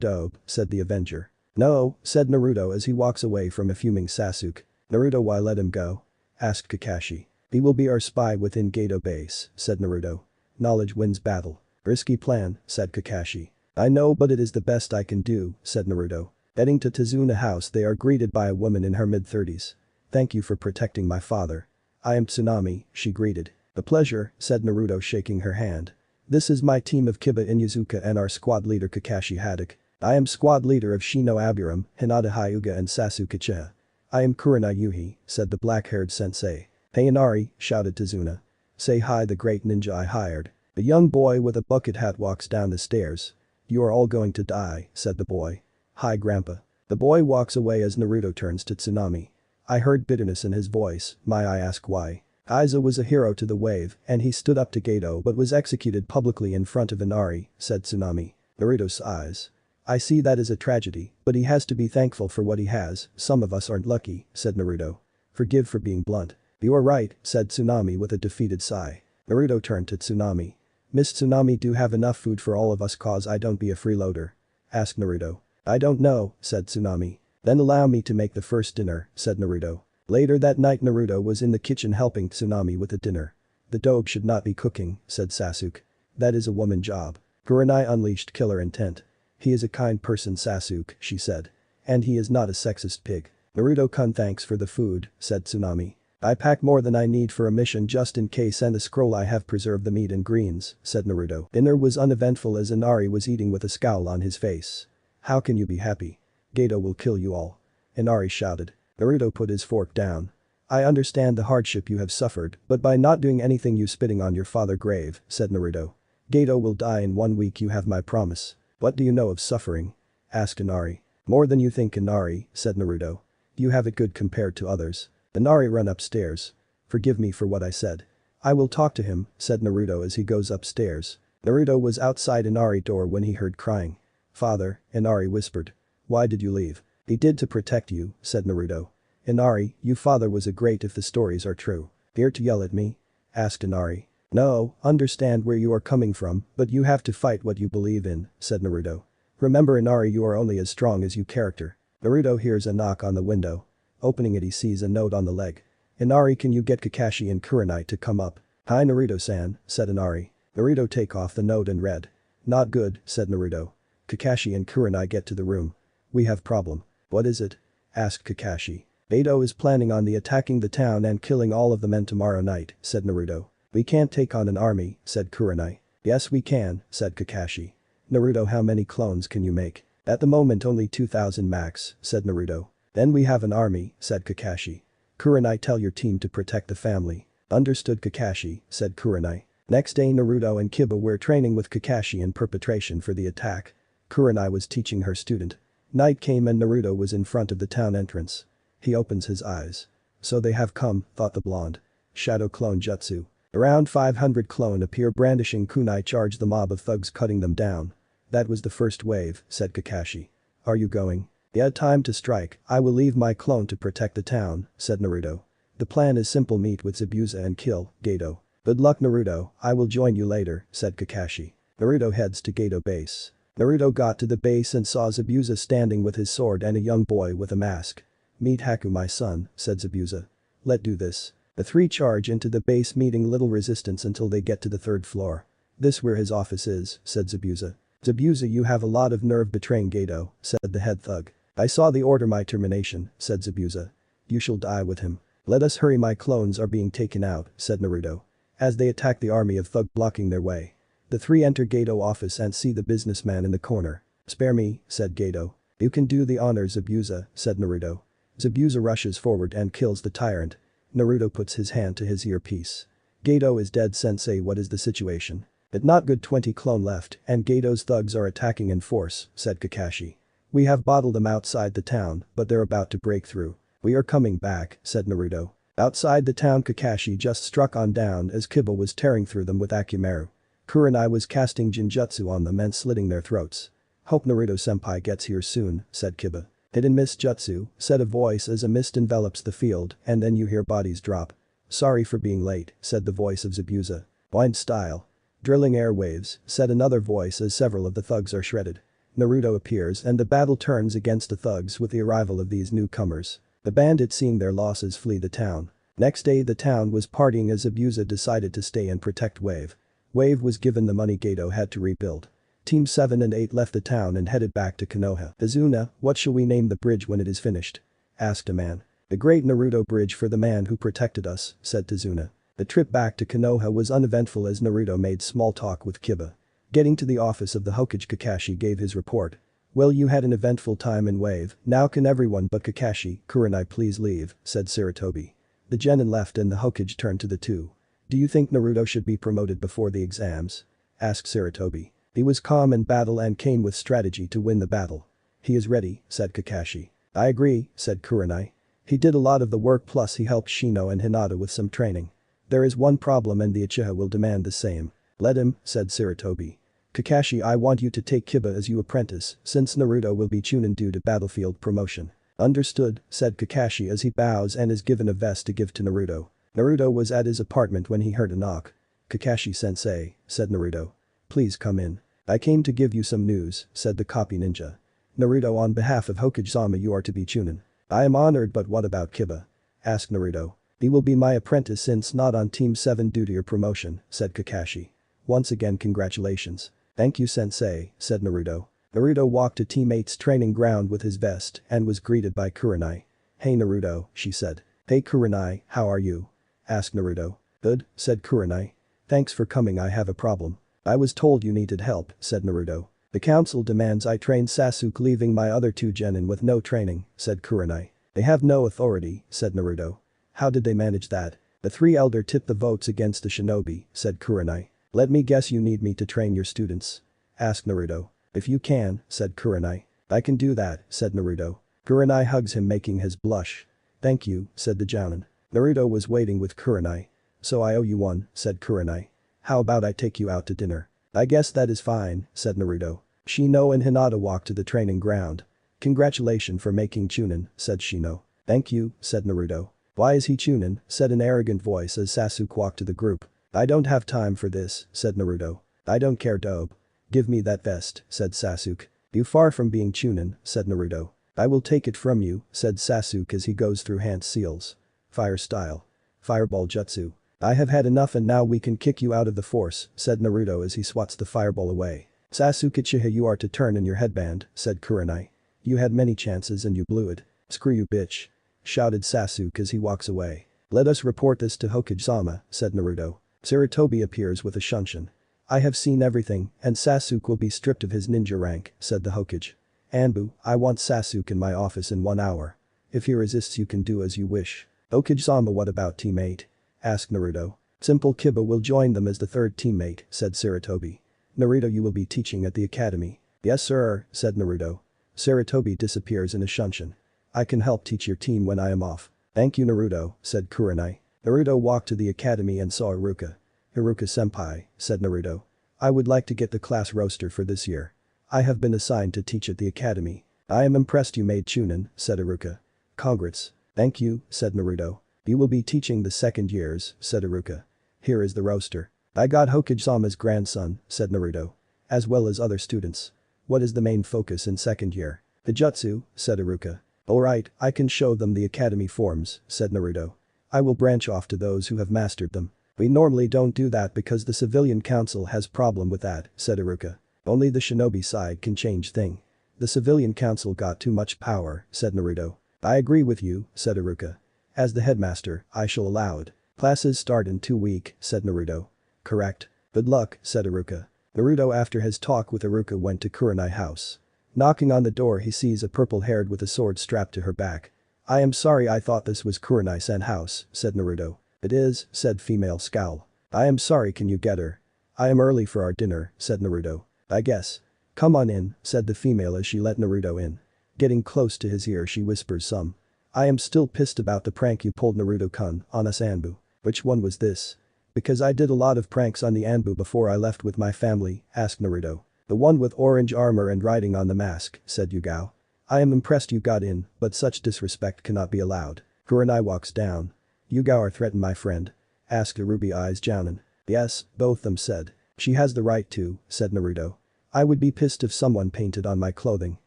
[SPEAKER 1] dope," said the Avenger. "No," said Naruto as he walks away from a fuming Sasuke. "Naruto, why let him go?" asked Kakashi. "He will be our spy within Gato base," said Naruto. "Knowledge wins battle." "Risky plan," said Kakashi. "I know, but it is the best I can do," said Naruto. Heading to Tazuna house, they are greeted by a woman in her mid-30s. "Thank you for protecting my father." "I am Tsunami," she greeted. "A pleasure," said Naruto, shaking her hand. "This is my team of Kiba Inuzuka and our squad leader Kakashi Haddock. I am squad leader of Shino Aburam, Hinata Hyuga and Sasuke Uchiha." "I am Kurenai Yuhi," said the black-haired sensei. "Hey Inari," shouted Tazuna. "Say hi, the great ninja I hired." The young boy with a bucket hat walks down the stairs. "You are all going to die," said the boy. "Hi grandpa." The boy walks away as Naruto turns to Tsunami. I heard bitterness in his voice. May I ask why? Aiza was a hero to the wave and he stood up to Gato but was executed publicly in front of Inari, said Tsunami. Naruto sighs. "I see that as a tragedy, but he has to be thankful for what he has, some of us aren't lucky," said Naruto. "Forgive for being blunt." "You are right," said Tsunami with a defeated sigh. Naruto turned to Tsunami. "Miss Tsunami, do you have enough food for all of us cause I don't be a freeloader?" asked Naruto. "I don't know," said Tsunami. "Then allow me to make the first dinner," said Naruto. Later that night Naruto was in the kitchen helping Tsunami with the dinner. "The dog should not be cooking," said Sasuke. "That is a woman job." Kurenai unleashed killer intent. "He is a kind person, Sasuke," she said. "And he is not a sexist pig." "Naruto-kun, thanks for the food," said Tsunami. "I pack more than I need for a mission just in case and the scroll I have preserved the meat and greens," said Naruto. Dinner was uneventful as Inari was eating with a scowl on his face. "How can you be happy? Gato will kill you all," Inari shouted. Naruto put his fork down. "I understand the hardship you have suffered, but by not doing anything you spitting on your father's grave," said Naruto. "Gato will die in 1 week, you have my promise." "What do you know of suffering?" asked Inari. "More than you think, Inari," said Naruto. "You have it good compared to others." Inari ran upstairs. "Forgive me for what I said." "I will talk to him," said Naruto as he goes upstairs. Naruto was outside Inari's door when he heard crying. "Father," Inari whispered. "Why did you leave?" "He did to protect you," said Naruto. "Inari, your father was a great if the stories are true." "Here to yell at me?" asked Inari. "No, understand where you are coming from, but you have to fight what you believe in," said Naruto. "Remember Inari, you are only as strong as your character." Naruto hears a knock on the window. Opening it he sees a note on the leg. "Inari, can you get Kakashi and Kurenai to come up?" "Hi Naruto-san," said Inari. Naruto take off the note and read. "Not good," said Naruto. "Kakashi and Kurenai get to the room. We have problem." "What is it?" asked Kakashi. "Gato is planning on attacking the town and killing all of the men tomorrow night," said Naruto. "We can't take on an army," said Kurenai. "Yes we can," said Kakashi. "Naruto, how many clones can you make?" "At the moment only 2,000 max," said Naruto. "Then we have an army," said Kakashi. "Kurenai, tell your team to protect the family." "Understood Kakashi," said Kurenai. Next day Naruto and Kiba were training with Kakashi in preparation for the attack. Kurenai was teaching her student. Night came and Naruto was in front of the town entrance. He opens his eyes. "So they have come," thought the blonde. Shadow clone jutsu. Around 500 clone appear brandishing kunai, charge the mob of thugs, cutting them down. "That was the first wave," said Kakashi. "Are you going?" "Yeah, time to strike. I will leave my clone to protect the town," said Naruto. "The plan is simple, meet with Zabuza and kill Gato." "Good luck Naruto, I will join you later," said Kakashi. Naruto heads to Gato base. Naruto got to the base and saw Zabuza standing with his sword and a young boy with a mask. "Meet Haku, my son," said Zabuza. "Let's do this." The three charge into the base, meeting little resistance until they get to the 3rd floor. "This where his office is," said Zabuza. "Zabuza, you have a lot of nerve betraying Gato," said the head thug. "I saw the order, my termination," said Zabuza. "You shall die with him." "Let us hurry, my clones are being taken out," said Naruto. As they attack the army of thug blocking their way. The three enter Gato office and see the businessman in the corner. "Spare me," said Gato. "You can do the honors, Zabuza," said Naruto. Zabuza rushes forward and kills the tyrant. Naruto puts his hand to his earpiece. "Gato is dead, sensei, what is the situation?" "But not good, 20 clone left and Gato's thugs are attacking in force," said Kakashi. "We have bottled them outside the town, but they're about to break through." "We are coming back," said Naruto. Outside the town Kakashi just struck on down as Kiba was tearing through them with Akimaru. Kurenai was casting Jinjutsu on them and slitting their throats. "Hope Naruto-senpai gets here soon," said Kiba. "Hit and miss jutsu," said a voice as a mist envelops the field and then you hear bodies drop. "Sorry for being late," said the voice of Zabuza. "Blind style." Drilling airwaves, said another voice as several of the thugs are shredded. Naruto appears and the battle turns against the thugs with the arrival of these newcomers. The bandits seeing their losses flee the town. Next day the town was partying as Zabuza decided to stay and protect Wave. Wave was given the money Gato had to rebuild. Team 7 and 8 left the town and headed back to Konoha. "Izuna, what shall we name the bridge when it is finished?" asked a man. "The Great Naruto Bridge for the man who protected us," said Tizuna. The trip back to Konoha was uneventful as Naruto made small talk with Kiba. Getting to the office of the Hokage, Kakashi gave his report. "Well, you had an eventful time in Wave, now can everyone but Kakashi, Kurenai please leave," said Sarutobi. The genin left and the Hokage turned to the two. "Do you think Naruto should be promoted before the exams?" asked Sarutobi. He was calm in battle and came with strategy to win the battle. "He is ready," said Kakashi. "I agree," said Kurenai. "He did a lot of the work plus he helped Shino and Hinata with some training. There is one problem and the Uchiha will demand the same." "Let him," said Sarutobi. "Kakashi, I want you to take Kiba as your apprentice since Naruto will be Chunin due to battlefield promotion." "Understood," said Kakashi as he bows and is given a vest to give to Naruto. Naruto was at his apartment when he heard a knock. "Kakashi-sensei," said Naruto. "Please come in." "I came to give you some news," said the copy ninja. "Naruto, on behalf of Hokage-sama you are to be Chunin." "I am honored, but what about Kiba?" asked Naruto. "He will be my apprentice since not on Team 7 due to your promotion," said Kakashi. "Once again congratulations." "Thank you sensei," said Naruto. Naruto walked to Team 8's training ground with his vest and was greeted by Kurenai. "Hey Naruto," she said. "Hey Kurenai, how are you?" asked Naruto. "Good," said Kurenai. "Thanks for coming, I have a problem." "I was told you needed help," said Naruto. "The council demands I train Sasuke, leaving my other two genin with no training," said Kurenai. "They have no authority," said Naruto. "How did they manage that?" "The three elder tipped the votes against the shinobi," said Kurenai. "Let me guess, you need me to train your students?" asked Naruto. "If you can," said Kurenai. "I can do that," said Naruto. Kurenai hugs him, making his blush. "Thank you," said the jounin. Naruto was waiting with Kurenai. "So I owe you one," said Kurenai. "How about I take you out to dinner?" "I guess that is fine," said Naruto. Shino and Hinata walked to the training ground. "Congratulations for making Chunin," said Shino. "Thank you," said Naruto. "Why is he Chunin?" said an arrogant voice as Sasuke walked to the group. "I don't have time for this," said Naruto. "I don't care, dope. Give me that vest," said Sasuke. "You far from being Chunin," said Naruto. "I will take it from you," said Sasuke as he goes through hand seals. "Fire style. Fireball jutsu. I have had enough and now we can kick you out of the force," said Naruto as he swats the fireball away. "Sasuke Uchiha, you are to turn in your headband," said Kurenai. "You had many chances and you blew it. Screw you, bitch," shouted Sasuke as he walks away. "Let us report this to Hokage-sama," said Naruto. Sarutobi appears with a shunshin. "I have seen everything and Sasuke will be stripped of his ninja rank," said the Hokage. "Anbu, I want Sasuke in my office in 1 hour. If he resists you can do as you wish." "Hokage-sama, what about Team 8? asked Naruto. "Simple, Kiba will join them as the third teammate," said Sarutobi. "Naruto, you will be teaching at the academy." "Yes sir," said Naruto. Sarutobi disappears in a shunshin. "I can help teach your team when I am off." "Thank you Naruto," said Kurenai. Naruto walked to the academy and saw Iruka. "Iruka-senpai," said Naruto. "I would like to get the class roster for this year. I have been assigned to teach at the academy." "I am impressed you made Chunin," said Iruka. "Congrats." "Thank you," said Naruto. "You will be teaching the second years," said Iruka. "Here is the roster." "I got Hokage-sama's grandson," said Naruto. "As well as other students." "What is the main focus in second year?" "The jutsu," said Iruka. "Alright, I can show them the academy forms," said Naruto. "I will branch off to those who have mastered them." "We normally don't do that because the civilian council has problem with that," said Iruka. "Only the shinobi side can change thing." "The civilian council got too much power," said Naruto. "I agree with you," said Iruka. "As the headmaster, I shall allow it." "Classes start in 2 weeks," said Naruto. "Correct. Good luck," said Iruka. Naruto, after his talk with Iruka, went to Kurenai house. Knocking on the door, he sees a purple-haired with a sword strapped to her back. "I am sorry, I thought this was Kurenai-san house," said Naruto. "It is," said female scowl. "I am sorry, can you get her?" "I am early for our dinner," said Naruto. "I guess." "Come on in," said the female as she let Naruto in. Getting close to his ear, she whispers some. "I am still pissed about the prank you pulled, Naruto-kun, on us Anbu." "Which one was this?" "Because I did a lot of pranks on the Anbu before I left with my family," asked Naruto. "The one with orange armor and riding on the mask," said Yugao. "I am impressed you got in, but such disrespect cannot be allowed." Kurenai walks down. "Yugao are threatened my friend?" asked a ruby eyes jounin. "Yes," both them said. She has the right to, said Naruto. I would be pissed if someone painted on my clothing.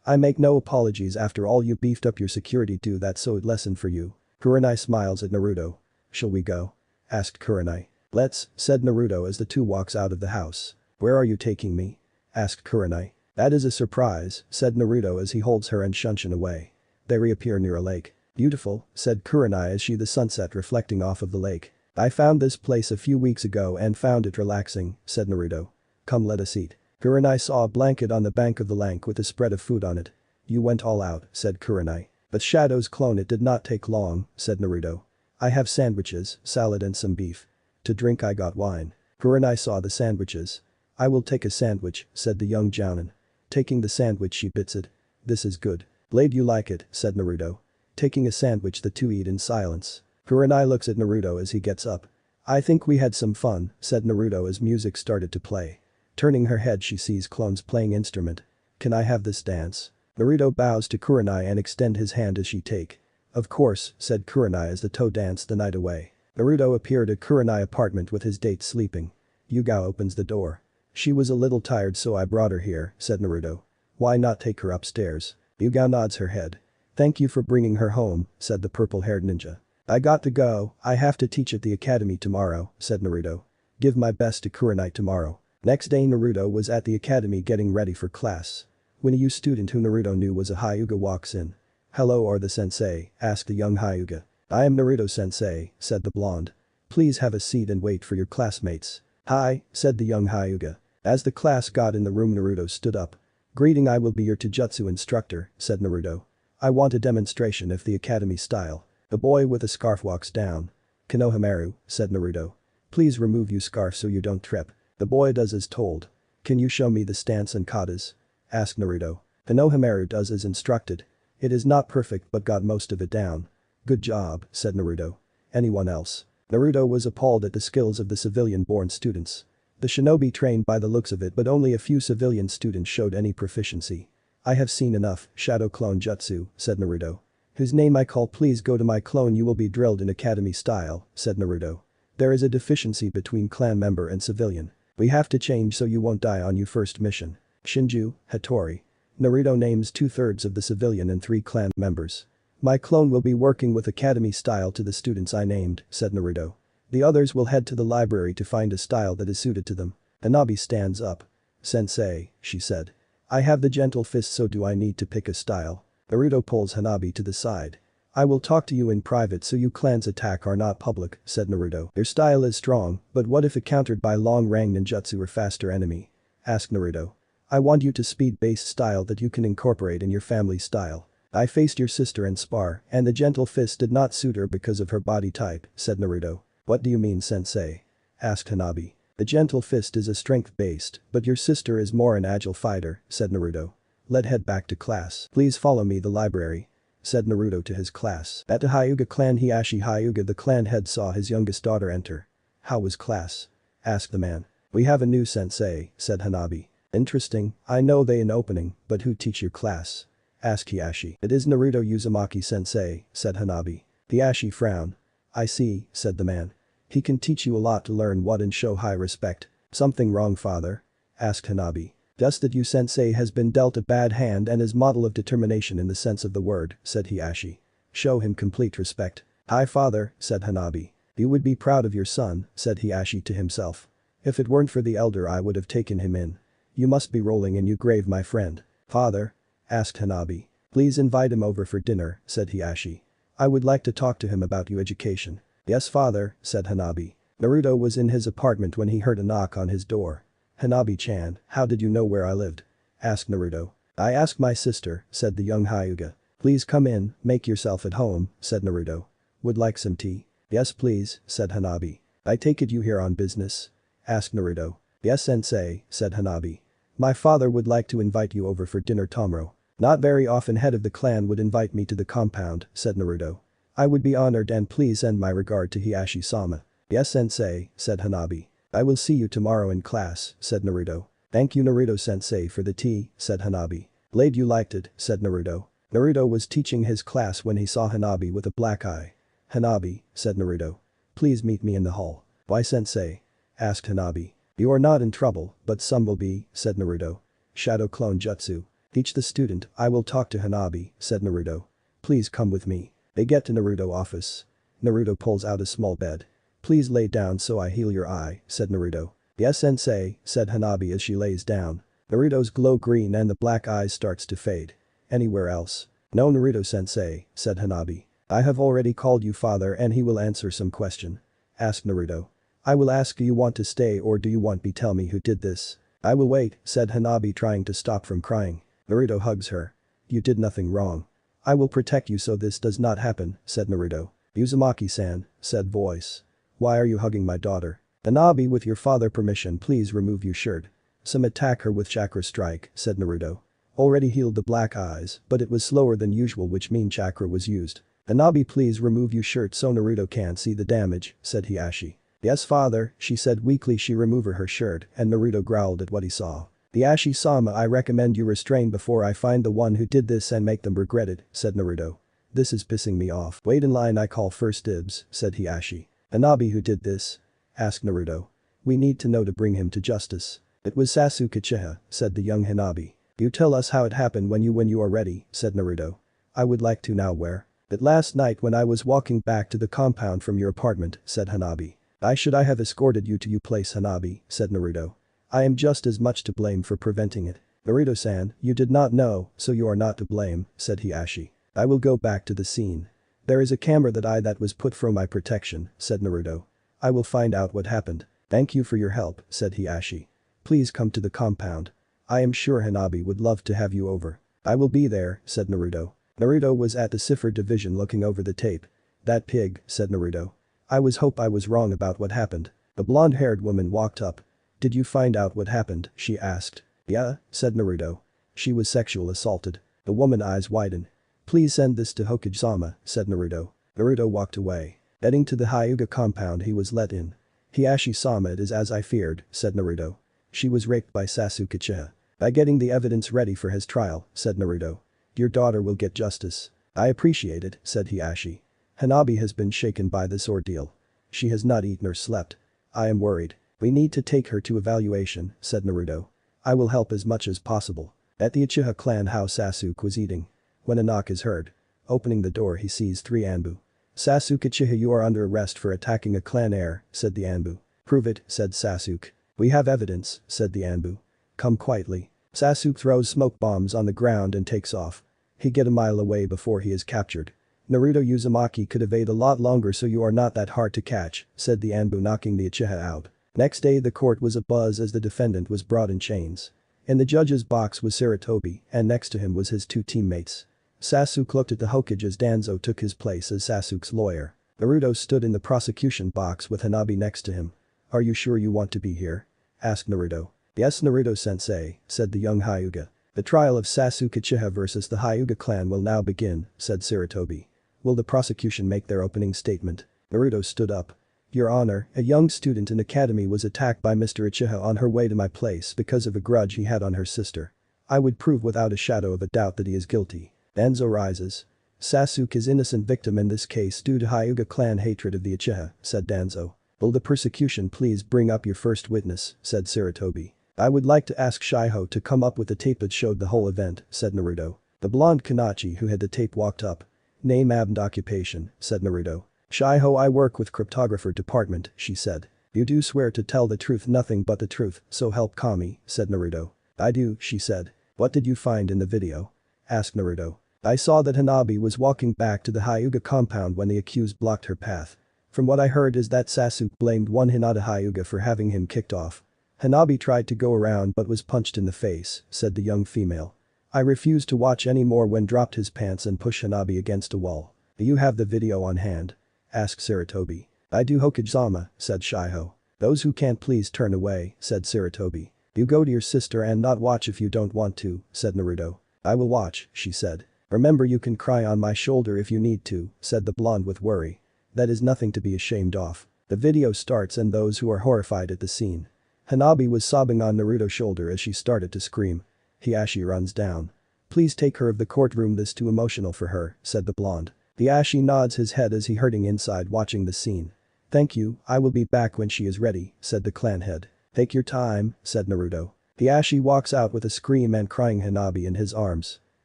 [SPEAKER 1] I make no apologies after all you beefed up your security do that so it lessened for you. Kurenai smiles at Naruto. Shall we go? Asked Kurenai. Let's, said Naruto as the two walks out of the house. Where are you taking me? Asked Kurenai. That is a surprise, said Naruto as he holds her and Shunshin away. They reappear near a lake. Beautiful, said Kurenai as the sunset reflecting off of the lake. I found this place a few weeks ago and found it relaxing, said Naruto. Come let us eat. Kurenai saw a blanket on the bank of the lake with a spread of food on it. You went all out, said Kurenai. But Shadow's clone it did not take long, said Naruto. I have sandwiches, salad and some beef. To drink I got wine. Kurenai saw the sandwiches. I will take a sandwich, said the young Jounin. Taking the sandwich she bits it. This is good. Blade you like it, said Naruto. Taking a sandwich the two eat in silence. Kurenai looks at Naruto as he gets up. I think we had some fun, said Naruto as music started to play. Turning her head she sees clones playing instrument. Can I have this dance? Naruto bows to Kurenai and extend his hand as she take. Of course, said Kurenai as the toe danced the night away. Naruto appeared at Kurenai apartment with his date sleeping. Yugao opens the door. She was a little tired so I brought her here, said Naruto. Why not take her upstairs? Yugao nods her head. Thank you for bringing her home, said the purple-haired ninja. I got to go, I have to teach at the academy tomorrow, said Naruto. Give my best to Kurenai tomorrow. Next day Naruto was at the academy getting ready for class. When a student who Naruto knew was a Hyuga walks in. Hello are the sensei, asked the young Hyuga. I am Naruto sensei, said the blonde. Please have a seat and wait for your classmates. Hi, said the young Hyuga. As the class got in the room Naruto stood up. Greeting I will be your Taijutsu instructor, said Naruto. I want a demonstration of the academy style. A boy with a scarf walks down. Konohamaru, said Naruto. Please remove your scarf so you don't trip. The boy does as told. Can you show me the stance and katas? Asked Naruto. Konohamaru does as instructed. It is not perfect but got most of it down. Good job, said Naruto. Anyone else? Naruto was appalled at the skills of the civilian-born students. The shinobi trained by the looks of it but only a few civilian students showed any proficiency. I have seen enough, shadow clone jutsu, said Naruto. Whose name I call please go to my clone you will be drilled in academy style, said Naruto. There is a deficiency between clan member and civilian. We have to change so you won't die on your first mission. Shinju, Hattori. Naruto names 2/3 of the civilian and 3 clan members. My clone will be working with academy style to the students I named, said Naruto. The others will head to the library to find a style that is suited to them. Hanabi stands up. Sensei, she said. I have the gentle fist so do I need to pick a style? Naruto pulls Hanabi to the side. I will talk to you in private so you clan's attack are not public, said Naruto. Your style is strong, but what if it countered by long-range ninjutsu or faster enemy? Asked Naruto. I want you to speed-based style that you can incorporate in your family style. I faced your sister and spar, and the gentle fist did not suit her because of her body type, said Naruto. What do you mean sensei? Asked Hanabi. The gentle fist is a strength-based, but your sister is more an agile fighter, said Naruto. Let's head back to class. Please follow me the library, said Naruto to his class. At the Hyuga clan Hiashi Hyuga the clan head saw his youngest daughter enter. How was class? Asked the man. We have a new sensei, said Hanabi. Interesting, I know they in opening, but who teach your class? Asked Hiashi. It is Naruto Uzumaki sensei, said Hanabi. Hiashi frowned. I see, said the man. He can teach you a lot to learn what and show high respect. Something wrong father? Asked Hanabi. Just that you sensei has been dealt a bad hand and is model of determination in the sense of the word, said Hiashi. Show him complete respect. Hi father, said Hanabi. You would be proud of your son, said Hiashi to himself. If it weren't for the elder I would have taken him in. You must be rolling in your grave my friend. Father? Asked Hanabi. Please invite him over for dinner, said Hiashi. I would like to talk to him about your education. Yes father, said Hanabi. Naruto was in his apartment when he heard a knock on his door. Hanabi-chan, how did you know where I lived? Asked Naruto. I asked my sister, said the young Hyuga. Please come in, make yourself at home, said Naruto. Would like some tea? Yes please, said Hanabi. I take it you here on business? Asked Naruto. Yes sensei, said Hanabi. My father would like to invite you over for dinner tomorrow. Not very often head of the clan would invite me to the compound, said Naruto. I would be honored and please send my regard to Hiashi-sama. Yes sensei, said Hanabi. I will see you tomorrow in class, said Naruto. Thank you Naruto-sensei for the tea, said Hanabi. Glad you liked it, said Naruto. Naruto was teaching his class when he saw Hanabi with a black eye. Hanabi, said Naruto. Please meet me in the hall. Why sensei? Asked Hanabi. You are not in trouble, but some will be, said Naruto. Shadow clone jutsu. Teach the student, I will talk to Hanabi, said Naruto. Please come with me. They get to Naruto office. Naruto pulls out a small bed. Please lay down so I heal your eye, said Naruto. Yes sensei, said Hanabi as she lays down. Naruto's glow green and the black eyes starts to fade. Anywhere else? No Naruto sensei, said Hanabi. I have already called you father and he will answer some question. Asked Naruto. I will ask, do you want to stay or do you want me tell me who did this? I will wait, said Hanabi trying to stop from crying. Naruto hugs her. You did nothing wrong. I will protect you so this does not happen, said Naruto. Uzumaki-san, said voice. Why are you hugging my daughter? Hanabi, with your father permission please remove your shirt. Some attack her with chakra strike, said Naruto. Already healed the black eyes, but it was slower than usual which mean chakra was used. Hanabi please remove your shirt so Naruto can't see the damage, said Hiashi. Yes father, she said weakly. She removed her shirt and Naruto growled at what he saw. Hiashi-sama, I recommend you restrain before I find the one who did this and make them regret it, said Naruto. This is pissing me off. Wait in line, I call first dibs, said Hiashi. Hanabi, who did this? Asked Naruto. We need to know to bring him to justice. It was Sasuke Uchiha, said the young Hanabi. You tell us how it happened when you are ready, said Naruto. I would like to now where? But last night when I was walking back to the compound from your apartment, said Hanabi. I have escorted you to your place Hanabi, said Naruto. I am just as much to blame for preventing it. Naruto-san, you did not know, so you are not to blame, said Hiashi. I will go back to the scene. There is a camera that was put for my protection, said Naruto. I will find out what happened. Thank you for your help, said Hiashi. Please come to the compound. I am sure Hanabi would love to have you over. I will be there, said Naruto. Naruto was at the cipher division looking over the tape. That pig, said Naruto. I hope I was wrong about what happened. The blonde-haired woman walked up. Did you find out what happened, she asked. Yeah, said Naruto. She was sexual assaulted. The woman eyes widen. Please send this to Hokage-sama, said Naruto. Naruto walked away. Heading to the Hyuga compound he was let in. Hiashi-sama, it is as I feared, said Naruto. She was raped by Sasuke Uchiha. By getting the evidence ready for his trial, said Naruto. Your daughter will get justice. I appreciate it, said Hiashi. Hanabi has been shaken by this ordeal. She has not eaten or slept. I am worried. We need to take her to evaluation, said Naruto. I will help as much as possible. At the Uchiha clan house Sasuke was eating. When a knock is heard. Opening the door he sees 3 Anbu. Sasuke Uchiha, you are under arrest for attacking a clan heir, said the Anbu. Prove it, said Sasuke. We have evidence, said the Anbu. Come quietly. Sasuke throws smoke bombs on the ground and takes off. He get a mile away before he is captured. Naruto Uzumaki could evade a lot longer so you are not that hard to catch, said the Anbu knocking the Uchiha out. Next day the court was abuzz as the defendant was brought in chains. In the judge's box was Sarutobi and next to him was his 2 teammates. Sasuke looked at the Hokage as Danzo took his place as Sasuke's lawyer. Naruto stood in the prosecution box with Hanabi next to him. Are you sure you want to be here? Asked Naruto. Yes Naruto-sensei, said the young Hyuga. The trial of Sasuke Uchiha versus the Hyuga clan will now begin, said Sarutobi. Will the prosecution make their opening statement? Naruto stood up. Your Honor, a young student in academy was attacked by Mr. Uchiha on her way to my place because of a grudge he had on her sister. I would prove without a shadow of a doubt that he is guilty. Danzo rises. Sasuke is innocent victim in this case due to Hyuga clan hatred of the Uchiha, said Danzo. Will the prosecution please bring up your first witness, said Sarutobi. I would like to ask Shiho to come up with the tape that showed the whole event, said Naruto. The blonde Kanachi who had the tape walked up. Name and occupation, said Naruto. Shiho, I work with cryptographer department, she said. You do swear to tell the truth, nothing but the truth, so help Kami, said Naruto. I do, she said. What did you find in the video? Asked Naruto. I saw that Hanabi was walking back to the Hyuga compound when the accused blocked her path. From what I heard is that Sasuke blamed one Hinata Hyuga for having him kicked off. Hanabi tried to go around but was punched in the face, said the young female. I refused to watch any more when dropped his pants and pushed Hanabi against a wall. Do you have the video on hand? Asked Sarutobi. I do Hokage-sama, said Shiho. Those who can't please turn away, said Sarutobi. You go to your sister and not watch if you don't want to, said Naruto. I will watch, she said. Remember you can cry on my shoulder if you need to, said the blonde with worry. That is nothing to be ashamed of. The video starts and those who are horrified at the scene. Hanabi was sobbing on Naruto's shoulder as she started to scream. Hiashi runs down. Please take her of the courtroom, this too emotional for her, said the blonde. Hiashi nods his head as he hurting inside watching the scene. Thank you, I will be back when she is ready, said the clan head. Take your time, said Naruto. Hiashi walks out with a scream and crying Hanabi in his arms.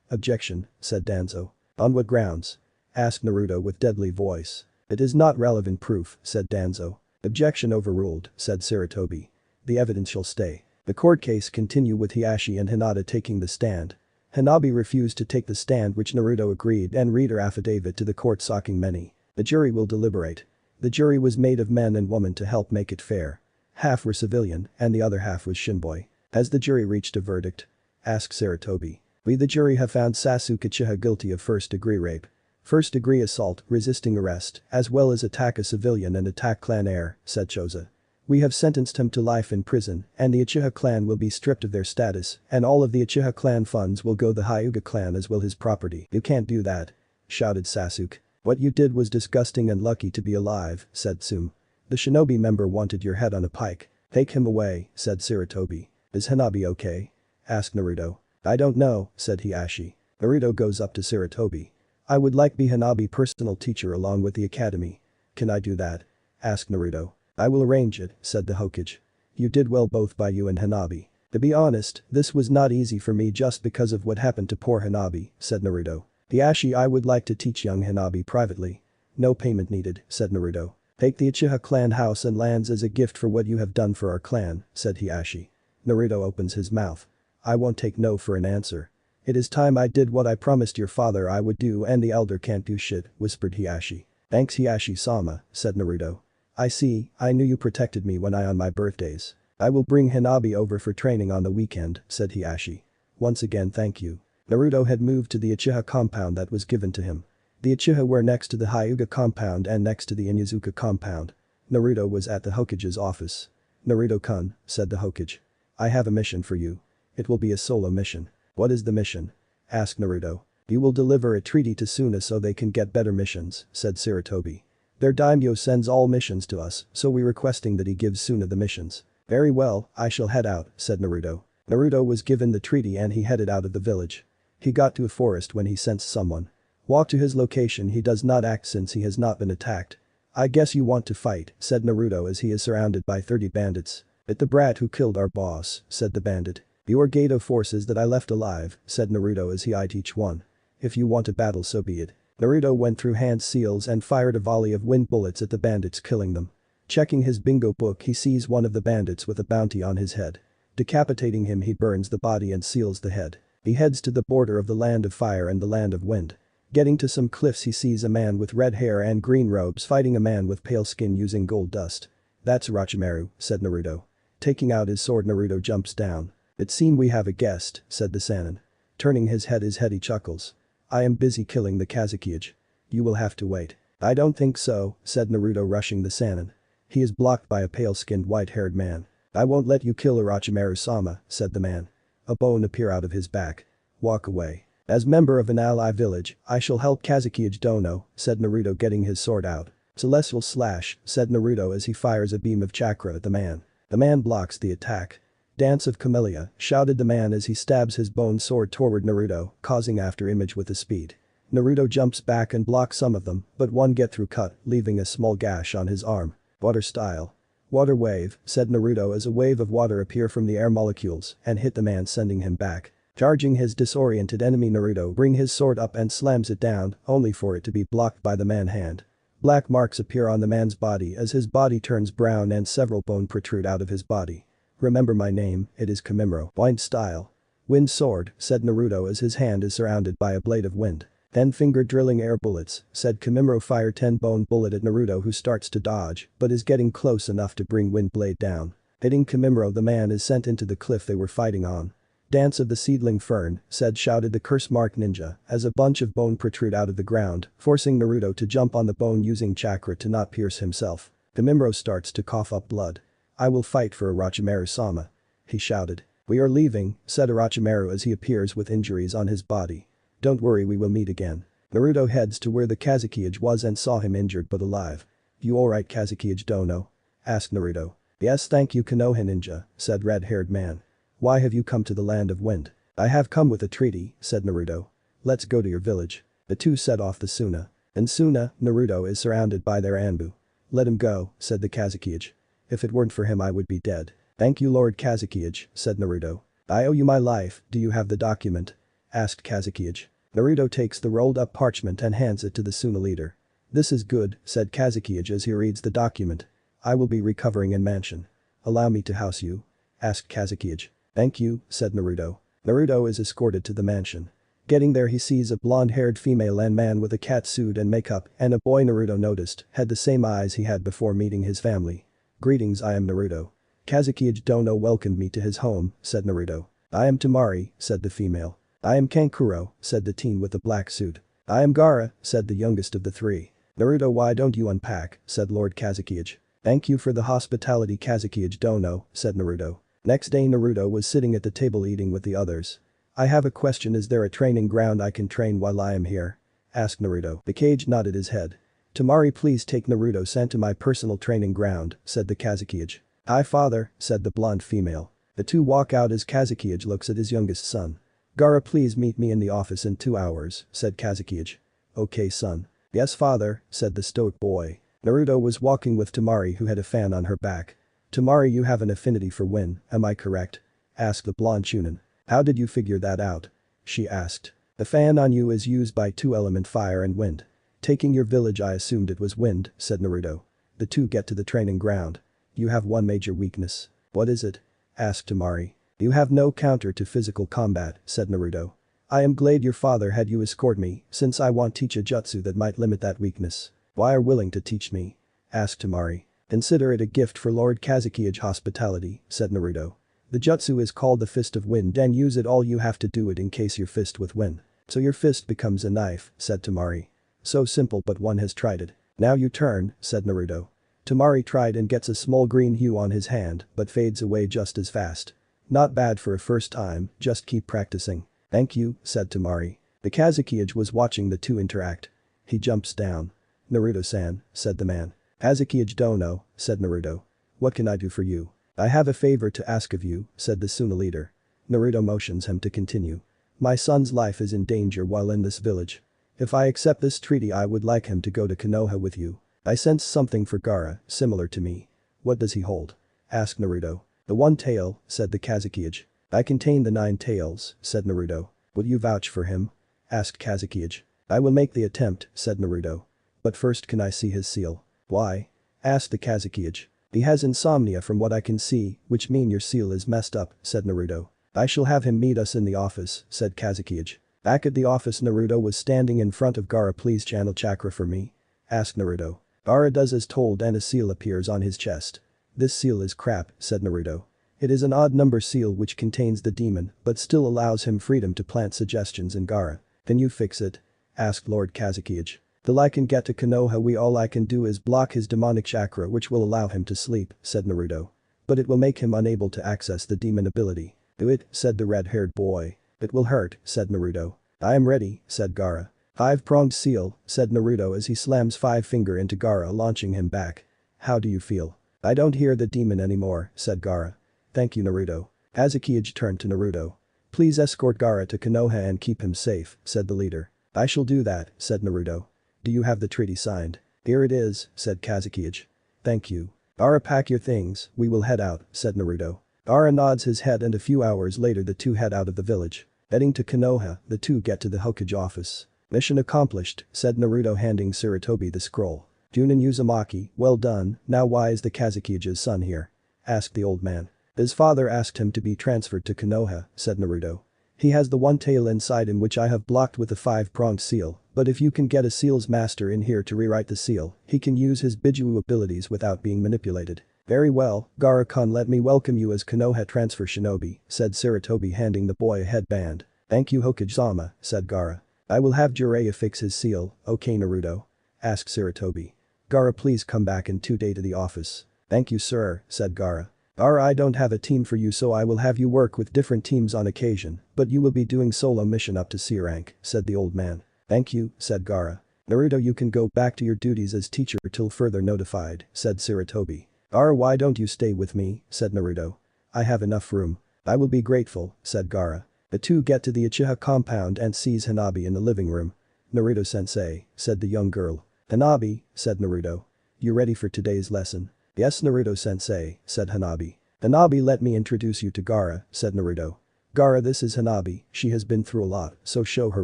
[SPEAKER 1] Objection, said Danzo. On what grounds? Asked Naruto with deadly voice. It is not relevant proof, said Danzo. Objection overruled, said Sarutobi. The evidence shall stay. The court case continue with Hiashi and Hinata taking the stand. Hanabi refused to take the stand which Naruto agreed and read her affidavit to the court socking many. The jury will deliberate. The jury was made of men and women to help make it fair. Half were civilian and the other half was shinboi. Has the jury reached a verdict? Asked Sarutobi. We the jury have found Sasuke Uchiha guilty of first-degree rape. First-degree assault, resisting arrest, as well as attack a civilian and attack clan heir, said Choza. We have sentenced him to life in prison and the Uchiha clan will be stripped of their status and all of the Uchiha clan funds will go the Hyuga clan as will his property. You can't do that. Shouted Sasuke. What you did was disgusting and lucky to be alive, said Tsume. The shinobi member wanted your head on a pike. Take him away, said Sarutobi. Is Hanabi okay? Asked Naruto. I don't know, said Hiashi. Naruto goes up to Sarutobi. I would like be Hanabi personal teacher along with the academy. Can I do that? Asked Naruto. I will arrange it, said the Hokage. You did well both by you and Hanabi. To be honest, this was not easy for me just because of what happened to poor Hanabi, said Naruto. Hiashi I would like to teach young Hanabi privately. No payment needed, said Naruto. Take the Uchiha clan house and lands as a gift for what you have done for our clan, said Hiashi. Naruto opens his mouth. I won't take no for an answer. It is time I did what I promised your father I would do and the elder can't do shit, whispered Hiashi. Thanks Hiashi-sama, said Naruto. I see, I knew you protected me when I on my birthdays. I will bring Hanabi over for training on the weekend, said Hiashi. Once again thank you. Naruto had moved to the Uchiha compound that was given to him. The Uchiha were next to the Hyuga compound and next to the Inuzuka compound. Naruto was at the Hokage's office. Naruto-kun, said the Hokage. I have a mission for you. It will be a solo mission. What is the mission? Asked Naruto. You will deliver a treaty to Suna so they can get better missions, said Sarutobi. Their daimyo sends all missions to us, so we requesting that he gives Suna the missions. Very well, I shall head out, said Naruto. Naruto was given the treaty and he headed out of the village. He got to a forest when he sensed someone. Walk to his location he does not act since he has not been attacked. I guess you want to fight, said Naruto as he is surrounded by 30 bandits. It's the brat who killed our boss, said the bandit. You are Gato forces that I left alive, said Naruto as he eyed each one. If you want a battle so be it. Naruto went through hand seals and fired a volley of wind bullets at the bandits killing them. Checking his bingo book he sees one of the bandits with a bounty on his head. Decapitating him he burns the body and seals the head. He heads to the border of the land of fire and the land of wind. Getting to some cliffs he sees a man with red hair and green robes fighting a man with pale skin using gold dust. That's Orochimaru, said Naruto. Taking out his sword Naruto jumps down. It seems we have a guest, said the Sannin. Turning his head he chuckles. I am busy killing the Kazekage. You will have to wait. I don't think so, said Naruto rushing the Sannin. He is blocked by a pale-skinned white-haired man. I won't let you kill Orochimaru-sama, said the man. A bone appear out of his back. Walk away. As member of an ally village, I shall help Kazekage Dono, said Naruto getting his sword out. Celestial slash, said Naruto as he fires a beam of chakra at the man. The man blocks the attack. Dance of Camellia, shouted the man as he stabs his bone sword toward Naruto, causing after image with the speed. Naruto jumps back and blocks some of them, but one get through cut, leaving a small gash on his arm. Water style. Water wave, said Naruto as a wave of water appear from the air molecules and hit the man sending him back. Charging his disoriented enemy Naruto bring his sword up and slams it down, only for it to be blocked by the man hand. Black marks appear on the man's body as his body turns brown and several bone protrude out of his body. Remember my name, it is Kamimaro. Wind style. Wind sword, said Naruto as his hand is surrounded by a blade of wind. 10 finger drilling air bullets, said Kamimaro fire 10 bone bullet at Naruto who starts to dodge but is getting close enough to bring wind blade down. Hitting Kamimaro the man is sent into the cliff they were fighting on. Dance of the seedling fern, shouted the curse mark ninja as a bunch of bone protrude out of the ground, forcing Naruto to jump on the bone using chakra to not pierce himself. Kamimaro starts to cough up blood. I will fight for Orochimaru-sama. He shouted. We are leaving, said Orochimaru as he appears with injuries on his body. Don't worry we will meet again. Naruto heads to where the Kazekage was and saw him injured but alive. You alright Kazekage Dono? Asked Naruto. Yes thank you Konoha ninja, said red-haired man. Why have you come to the land of wind? I have come with a treaty, said Naruto. Let's go to your village. The two set off the Suna. In Suna, Naruto is surrounded by their Anbu. Let him go, said the Kazekage. If it weren't for him I would be dead. Thank you Lord Kazekage, said Naruto. I owe you my life, do you have the document? Asked Kazekage. Naruto takes the rolled up parchment and hands it to the Suna leader. This is good, said Kazekage as he reads the document. I will be recovering in mansion. Allow me to house you? Asked Kazekage. Thank you, said Naruto. Naruto is escorted to the mansion. Getting there he sees a blonde-haired female and man with a cat suit and makeup and a boy Naruto noticed had the same eyes he had before meeting his family. Greetings, I am Naruto. Kazekage Dono welcomed me to his home, said Naruto. I am Temari, said the female. I am Kankuro, said the teen with the black suit. I am Gaara, said the youngest of the three. Naruto, why don't you unpack, said Lord Kazekage. Thank you for the hospitality Kazekage Dono, said Naruto. Next day Naruto was sitting at the table eating with the others. I have a question, is there a training ground I can train while I am here? Asked Naruto. The Kage nodded his head. Temari, please take Naruto-san to my personal training ground, said the Kazekage. Hi father, said the blonde female. The two walk out as Kazekage looks at his youngest son. Gaara, please meet me in the office in 2 hours, said Kazekage. Okay son. Yes father, said the stoic boy. Naruto was walking with Temari who had a fan on her back. Temari, you have an affinity for wind, am I correct? Asked the blonde Chunin. How did you figure that out? She asked. The fan on you is used by two element fire and wind. Taking your village I assumed it was wind, said Naruto. The two get to the training ground. You have one major weakness. What is it? Asked Temari. You have no counter to physical combat, said Naruto. I am glad your father had you escort me, since I want teach a jutsu that might limit that weakness. Why are willing to teach me? Asked Temari. Consider it a gift for Lord Kazekage hospitality, said Naruto. The jutsu is called the Fist of Wind and use it all you have to do it in case your fist with wind. So your fist becomes a knife, said Temari. So simple but one has tried it. Now you turn, said Naruto. Temari tried and gets a small green hue on his hand but fades away just as fast. Not bad for a first time, just keep practicing. Thank you, said Temari. The Kazekage was watching the two interact. He jumps down. Naruto-san, said the man. Kazekage Dono, said Naruto. What can I do for you? I have a favor to ask of you, said the Suna leader. Naruto motions him to continue. My son's life is in danger while in this village. If I accept this treaty I would like him to go to Konoha with you. I sense something for Gaara, similar to me. What does he hold? Asked Naruto. The one tail, said the Kazekage. I contain the 9 tails, said Naruto. Would you vouch for him? Asked Kazekage. I will make the attempt, said Naruto. But first can I see his seal? Why? Asked the Kazekage. He has insomnia from what I can see, which mean your seal is messed up, said Naruto. I shall have him meet us in the office, said Kazekage. Back at the office Naruto was standing in front of Gaara. Please channel chakra for me? Asked Naruto. Gaara does as told and a seal appears on his chest. This seal is crap, said Naruto. It is an odd number seal which contains the demon but still allows him freedom to plant suggestions in Gaara. Can you fix it? Asked Lord Kazekage. Till I can get to Konoha all I can do is block his demonic chakra which will allow him to sleep, said Naruto. But it will make him unable to access the demon ability. Do it, said the red-haired boy. It will hurt, said Naruto. I am ready, said Gaara. 5-pronged seal, said Naruto as he slams 5-finger into Gaara launching him back. How do you feel? I don't hear the demon anymore, said Gaara. Thank you Naruto. Kazekage turned to Naruto. Please escort Gaara to Konoha and keep him safe, said the leader. I shall do that, said Naruto. Do you have the treaty signed? Here it is, said Kazekage. Thank you. Gaara, pack your things, we will head out, said Naruto. Gaara nods his head and a few hours later the two head out of the village. Heading to Konoha, the two get to the Hokage office. Mission accomplished, said Naruto handing Sarutobi the scroll. Junin Uzumaki, well done, now why is the Kazekage's son here? Asked the old man. His father asked him to be transferred to Konoha, said Naruto. He has the one tail inside him which I have blocked with a 5-pronged seal, but if you can get a seal's master in here to rewrite the seal, he can use his Bijuu abilities without being manipulated. Very well, Gaara-kun, let me welcome you as Konoha transfer shinobi, said Sarutobi handing the boy a headband. Thank you Hokage-sama, said Gaara. I will have Jiraiya fix his seal, okay Naruto? Asked Sarutobi. Gaara, please come back in 2 days to the office. Thank you sir, said Gaara. Gaara, I don't have a team for you so I will have you work with different teams on occasion, but you will be doing solo mission up to C rank, said the old man. Thank you, said Gaara. Naruto, you can go back to your duties as teacher till further notified, said Sarutobi. Gaara, why don't you stay with me, said Naruto. I have enough room. I will be grateful, said Gaara. The two get to the Uchiha compound and sees Hanabi in the living room. Naruto-sensei, said the young girl. Hanabi, said Naruto. You ready for today's lesson? Yes Naruto-sensei, said Hanabi. Hanabi, let me introduce you to Gaara, said Naruto. Gaara, this is Hanabi, she has been through a lot, so show her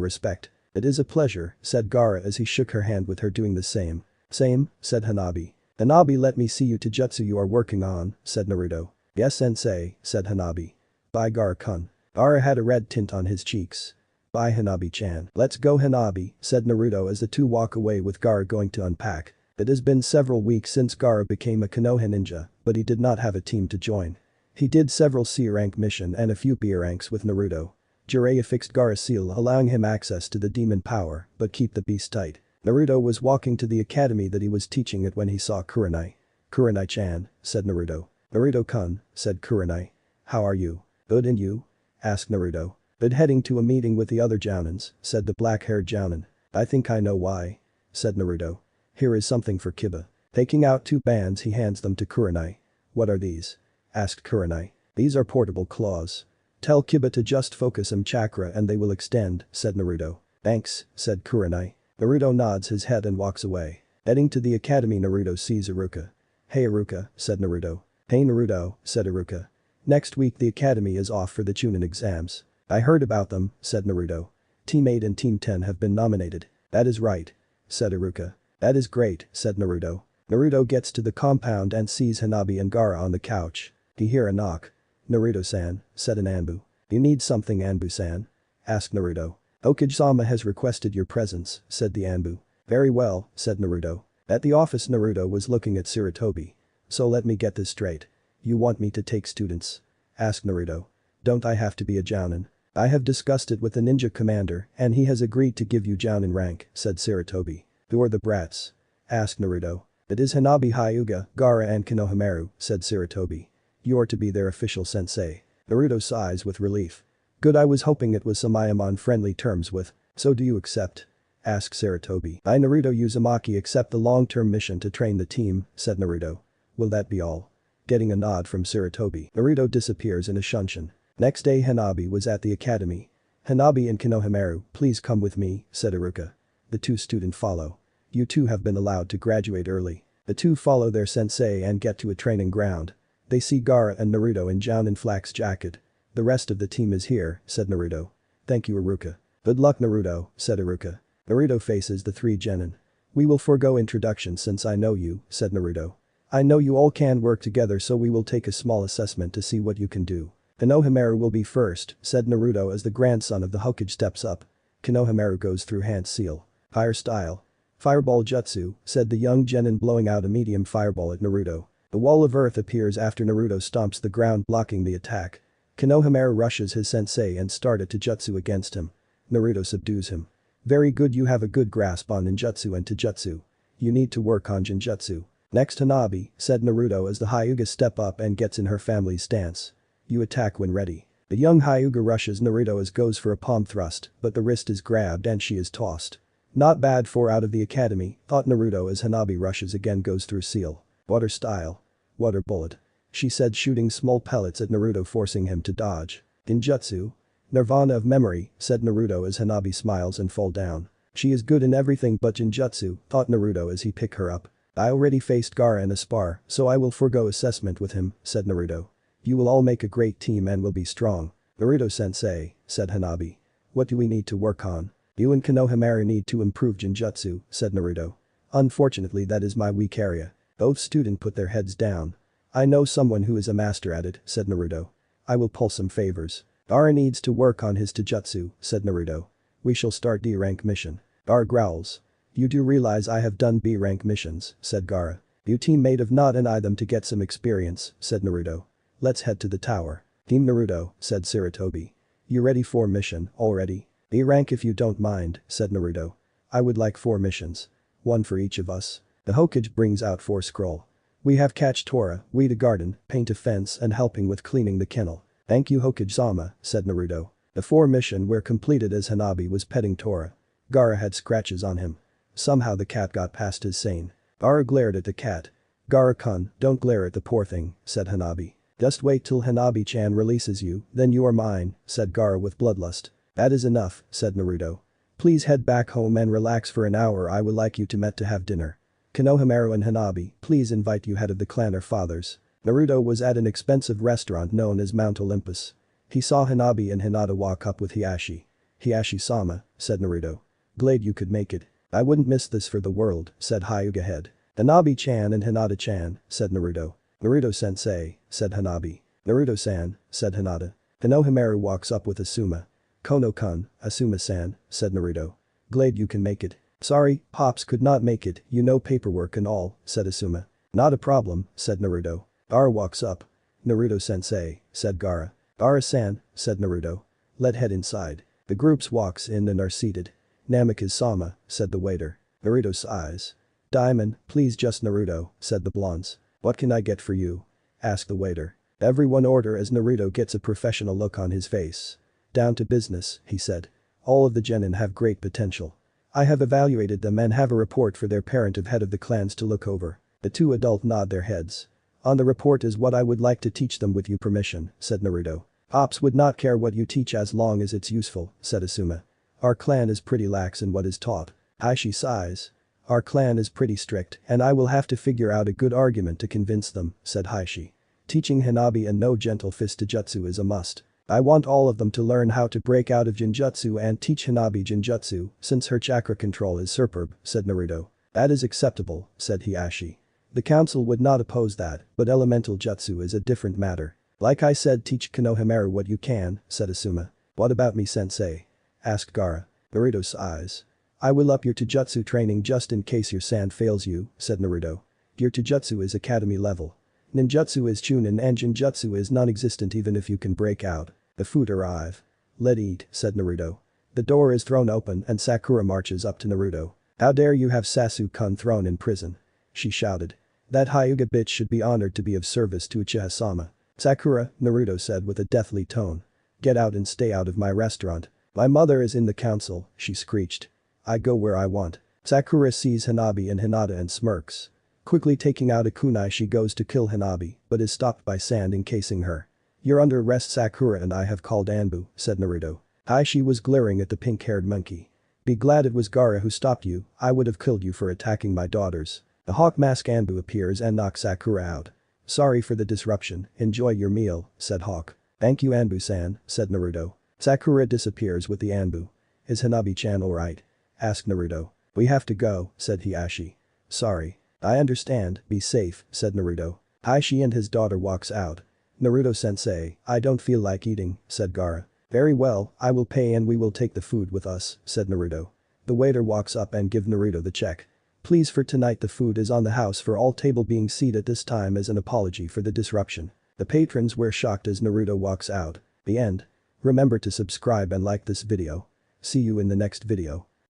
[SPEAKER 1] respect. It is a pleasure, said Gaara as he shook her hand with her doing the same. Same, said Hanabi. Hanabi, let me see you taijutsu you are working on, said Naruto. Yes sensei, said Hanabi. Bye Gaara-kun. Gaara had a red tint on his cheeks. Bye Hanabi-chan. Let's go Hanabi, said Naruto as the two walk away with Gaara going to unpack. It has been several weeks since Gaara became a Konoha ninja, but he did not have a team to join. He did several C-rank mission and a few B-ranks with Naruto. Jiraiya fixed Gaara's seal allowing him access to the demon power, but keep the beast tight. Naruto was walking to the academy that he was teaching at when he saw Kurenai. Kurenai-chan, said Naruto. Naruto-kun, said Kurenai. How are you? Good and you? Asked Naruto. But heading to a meeting with the other Jounins, said the black-haired Jounin. I think I know why. Said Naruto. Here is something for Kiba. Taking out 2 bands he hands them to Kurenai. What are these? Asked Kurenai. These are portable claws. Tell Kiba to just focus chakra and they will extend, said Naruto. Thanks, said Kurenai. Naruto nods his head and walks away. Heading to the academy Naruto sees Iruka. Hey Iruka, said Naruto. Hey Naruto, said Iruka. Next week the academy is off for the Chunin exams. I heard about them, said Naruto. Team 8 and Team 10 have been nominated. That is right, said Iruka. That is great, said Naruto. Naruto gets to the compound and sees Hanabi and Gaara on the couch. He hear a knock. Naruto-san, said an Anbu. You need something Anbu-san? Asked Naruto. Hokage-sama has requested your presence, said the Anbu. Very well, said Naruto. At the office Naruto was looking at Sarutobi. So let me get this straight. You want me to take students? Asked Naruto. Don't I have to be a Jounin? I have discussed it with the ninja commander and he has agreed to give you Jounin rank, said Sarutobi. Who are the brats? Asked Naruto. It is Hanabi Hyuga, Gaara and Konohamaru, said Sarutobi. You are to be their official sensei. Naruto sighs with relief. Good, I was hoping it was some I am on friendly terms with. So do you accept? Asked Sarutobi. I Naruto Uzumaki accept the long-term mission to train the team, said Naruto. Will that be all? Getting a nod from Sarutobi. Naruto disappears in a shunshin. Next day Hanabi was at the academy. Hanabi and Konohamaru, please come with me, said Iruka. The 2 students follow. You 2 have been allowed to graduate early. The 2 follow their sensei and get to a training ground. They see Gaara and Naruto in Jounin flax jacket. The rest of the team is here, said Naruto. Thank you Iruka. Good luck Naruto, said Iruka. Naruto faces the 3 genin. We will forego introduction since I know you, said Naruto. I know you all can work together so we will take a small assessment to see what you can do. Konohamaru will be first, said Naruto as the grandson of the Hokage steps up. Konohamaru goes through hand seal. Fire style. Fireball jutsu, said the young genin blowing out a medium fireball at Naruto. The wall of earth appears after Naruto stomps the ground blocking the attack. Konohamaru rushes his sensei and started to jutsu against him. Naruto subdues him. Very good, you have a good grasp on ninjutsu and taijutsu. You need to work on jinjutsu. Next Hanabi, said Naruto as the Hyuga step up and gets in her family's stance. You attack when ready. The young Hyuga rushes Naruto as goes for a palm thrust, but the wrist is grabbed and she is tossed. Not bad for out of the academy, thought Naruto as Hanabi rushes again goes through seal. Water style. Water bullet. She said shooting small pellets at Naruto forcing him to dodge. Ninjutsu. Nirvana of memory, said Naruto as Hanabi smiles and fall down. She is good in everything but jinjutsu, thought Naruto as he pick her up. I already faced Gaara in a spar, so I will forego assessment with him, said Naruto. You will all make a great team and will be strong. Naruto-sensei, said Hanabi. What do we need to work on? You and Konohamaru need to improve jinjutsu, said Naruto. Unfortunately that is my weak area. Both students put their heads down. I know someone who is a master at it, said Naruto. I will pull some favors. Gaara needs to work on his taijutsu, said Naruto. We shall start D-rank mission. Gaara growls. You do realize I have done B-rank missions, said Gaara. You teammate of not and I them to get some experience, said Naruto. Let's head to the tower. Team Naruto, said Sarutobi. You ready for mission, already? B-rank if you don't mind, said Naruto. I would like 4 missions. 1 for each of us. The Hokage brings out 4 scroll. We have catch Tora, weed a garden, paint a fence and helping with cleaning the kennel. Thank you Hokage-sama, said Naruto. The 4 mission were completed as Hanabi was petting Tora. Gaara had scratches on him. Somehow the cat got past his sane. Gaara glared at the cat. Gaara-kun, don't glare at the poor thing, said Hanabi. Just wait till Hanabi-chan releases you, then you are mine, said Gaara with bloodlust. That is enough, said Naruto. Please head back home and relax for an hour. I would like you to meet to have dinner. Konohamaru and Hanabi, please invite you head of the clan or fathers. Naruto was at an expensive restaurant known as Mount Olympus. He saw Hanabi and Hinata walk up with Hiashi. "Hiashi-sama," said Naruto. "Glad you could make it. I wouldn't miss this for the world," said Hyuga head. "Hanabi-chan and Hinata-chan," said Naruto. "Naruto-sensei," said Hanabi. "Naruto-san," said Hinata. Konohamaru walks up with Asuma. "Kono-kun, Asuma-san," said Naruto. "Glad you can make it." "Sorry, Pops could not make it, you know paperwork and all," said Asuma. "Not a problem," said Naruto. Gaara walks up. "Naruto-sensei," said Gaara. "Gaara-san," said Naruto. "Let head inside." The groups walks in and are seated. "Namikaze-sama," said the waiter. Naruto sighs. "Diamond, please just Naruto," said the blondes. "What can I get for you?" asked the waiter. Everyone order as Naruto gets a professional look on his face. "Down to business," he said. "All of the genin have great potential. I have evaluated them and have a report for their parent of head of the clans to look over." The two adults nod their heads. "On the report is what I would like to teach them with your permission," said Naruto. "Pops would not care what you teach as long as it's useful," said Asuma. "Our clan is pretty lax in what is taught." Hiashi sighs. "Our clan is pretty strict and I will have to figure out a good argument to convince them," said Hiashi. "Teaching Hanabi and no gentle fist jutsu is a must. I want all of them to learn how to break out of Jinjutsu and teach Hanabi Jinjutsu since her chakra control is superb," said Naruto. "That is acceptable," said Hiashi. "The council would not oppose that, but elemental jutsu is a different matter. Like I said, teach Konohamaru what you can," said Asuma. "What about me, sensei?" asked Gaara. Naruto sighs. "I will up your Taijutsu training just in case your sand fails you," said Naruto. "Your Taijutsu is academy level. Ninjutsu is chunin and Jinjutsu is non-existent even if you can break out." The food arrive. "Let eat," said Naruto. The door is thrown open and Sakura marches up to Naruto. "How dare you have Sasuke-kun thrown in prison?" she shouted. "That Hyuga bitch should be honored to be of service to Uchiha-sama." "Sakura," Naruto said with a deathly tone. "Get out and stay out of my restaurant. My mother is in the council," she screeched. "I go where I want." Sakura sees Hanabi and Hinata and smirks. Quickly taking out a kunai she goes to kill Hanabi, but is stopped by sand encasing her. "You're under arrest, Sakura, and I have called Anbu," said Naruto. Hiashi was glaring at the pink-haired monkey. "Be glad it was Gaara who stopped you, I would have killed you for attacking my daughters." The hawk mask Anbu appears and knocks Sakura out. "Sorry for the disruption, enjoy your meal," said Hawk. "Thank you Anbu-san," said Naruto. Sakura disappears with the Anbu. "Is Hanabi-chan alright?" asked Naruto. "We have to go," said Hiashi. "Sorry. I understand, be safe," said Naruto. Hiashi and his daughter walks out. "Naruto-sensei, I don't feel like eating," said Gaara. "Very well, I will pay and we will take the food with us," said Naruto. The waiter walks up and gives Naruto the check. "Please for tonight the food is on the house for all table being seated this time as an apology for the disruption." The patrons were shocked as Naruto walks out. The end. Remember to subscribe and like this video. See you in the next video.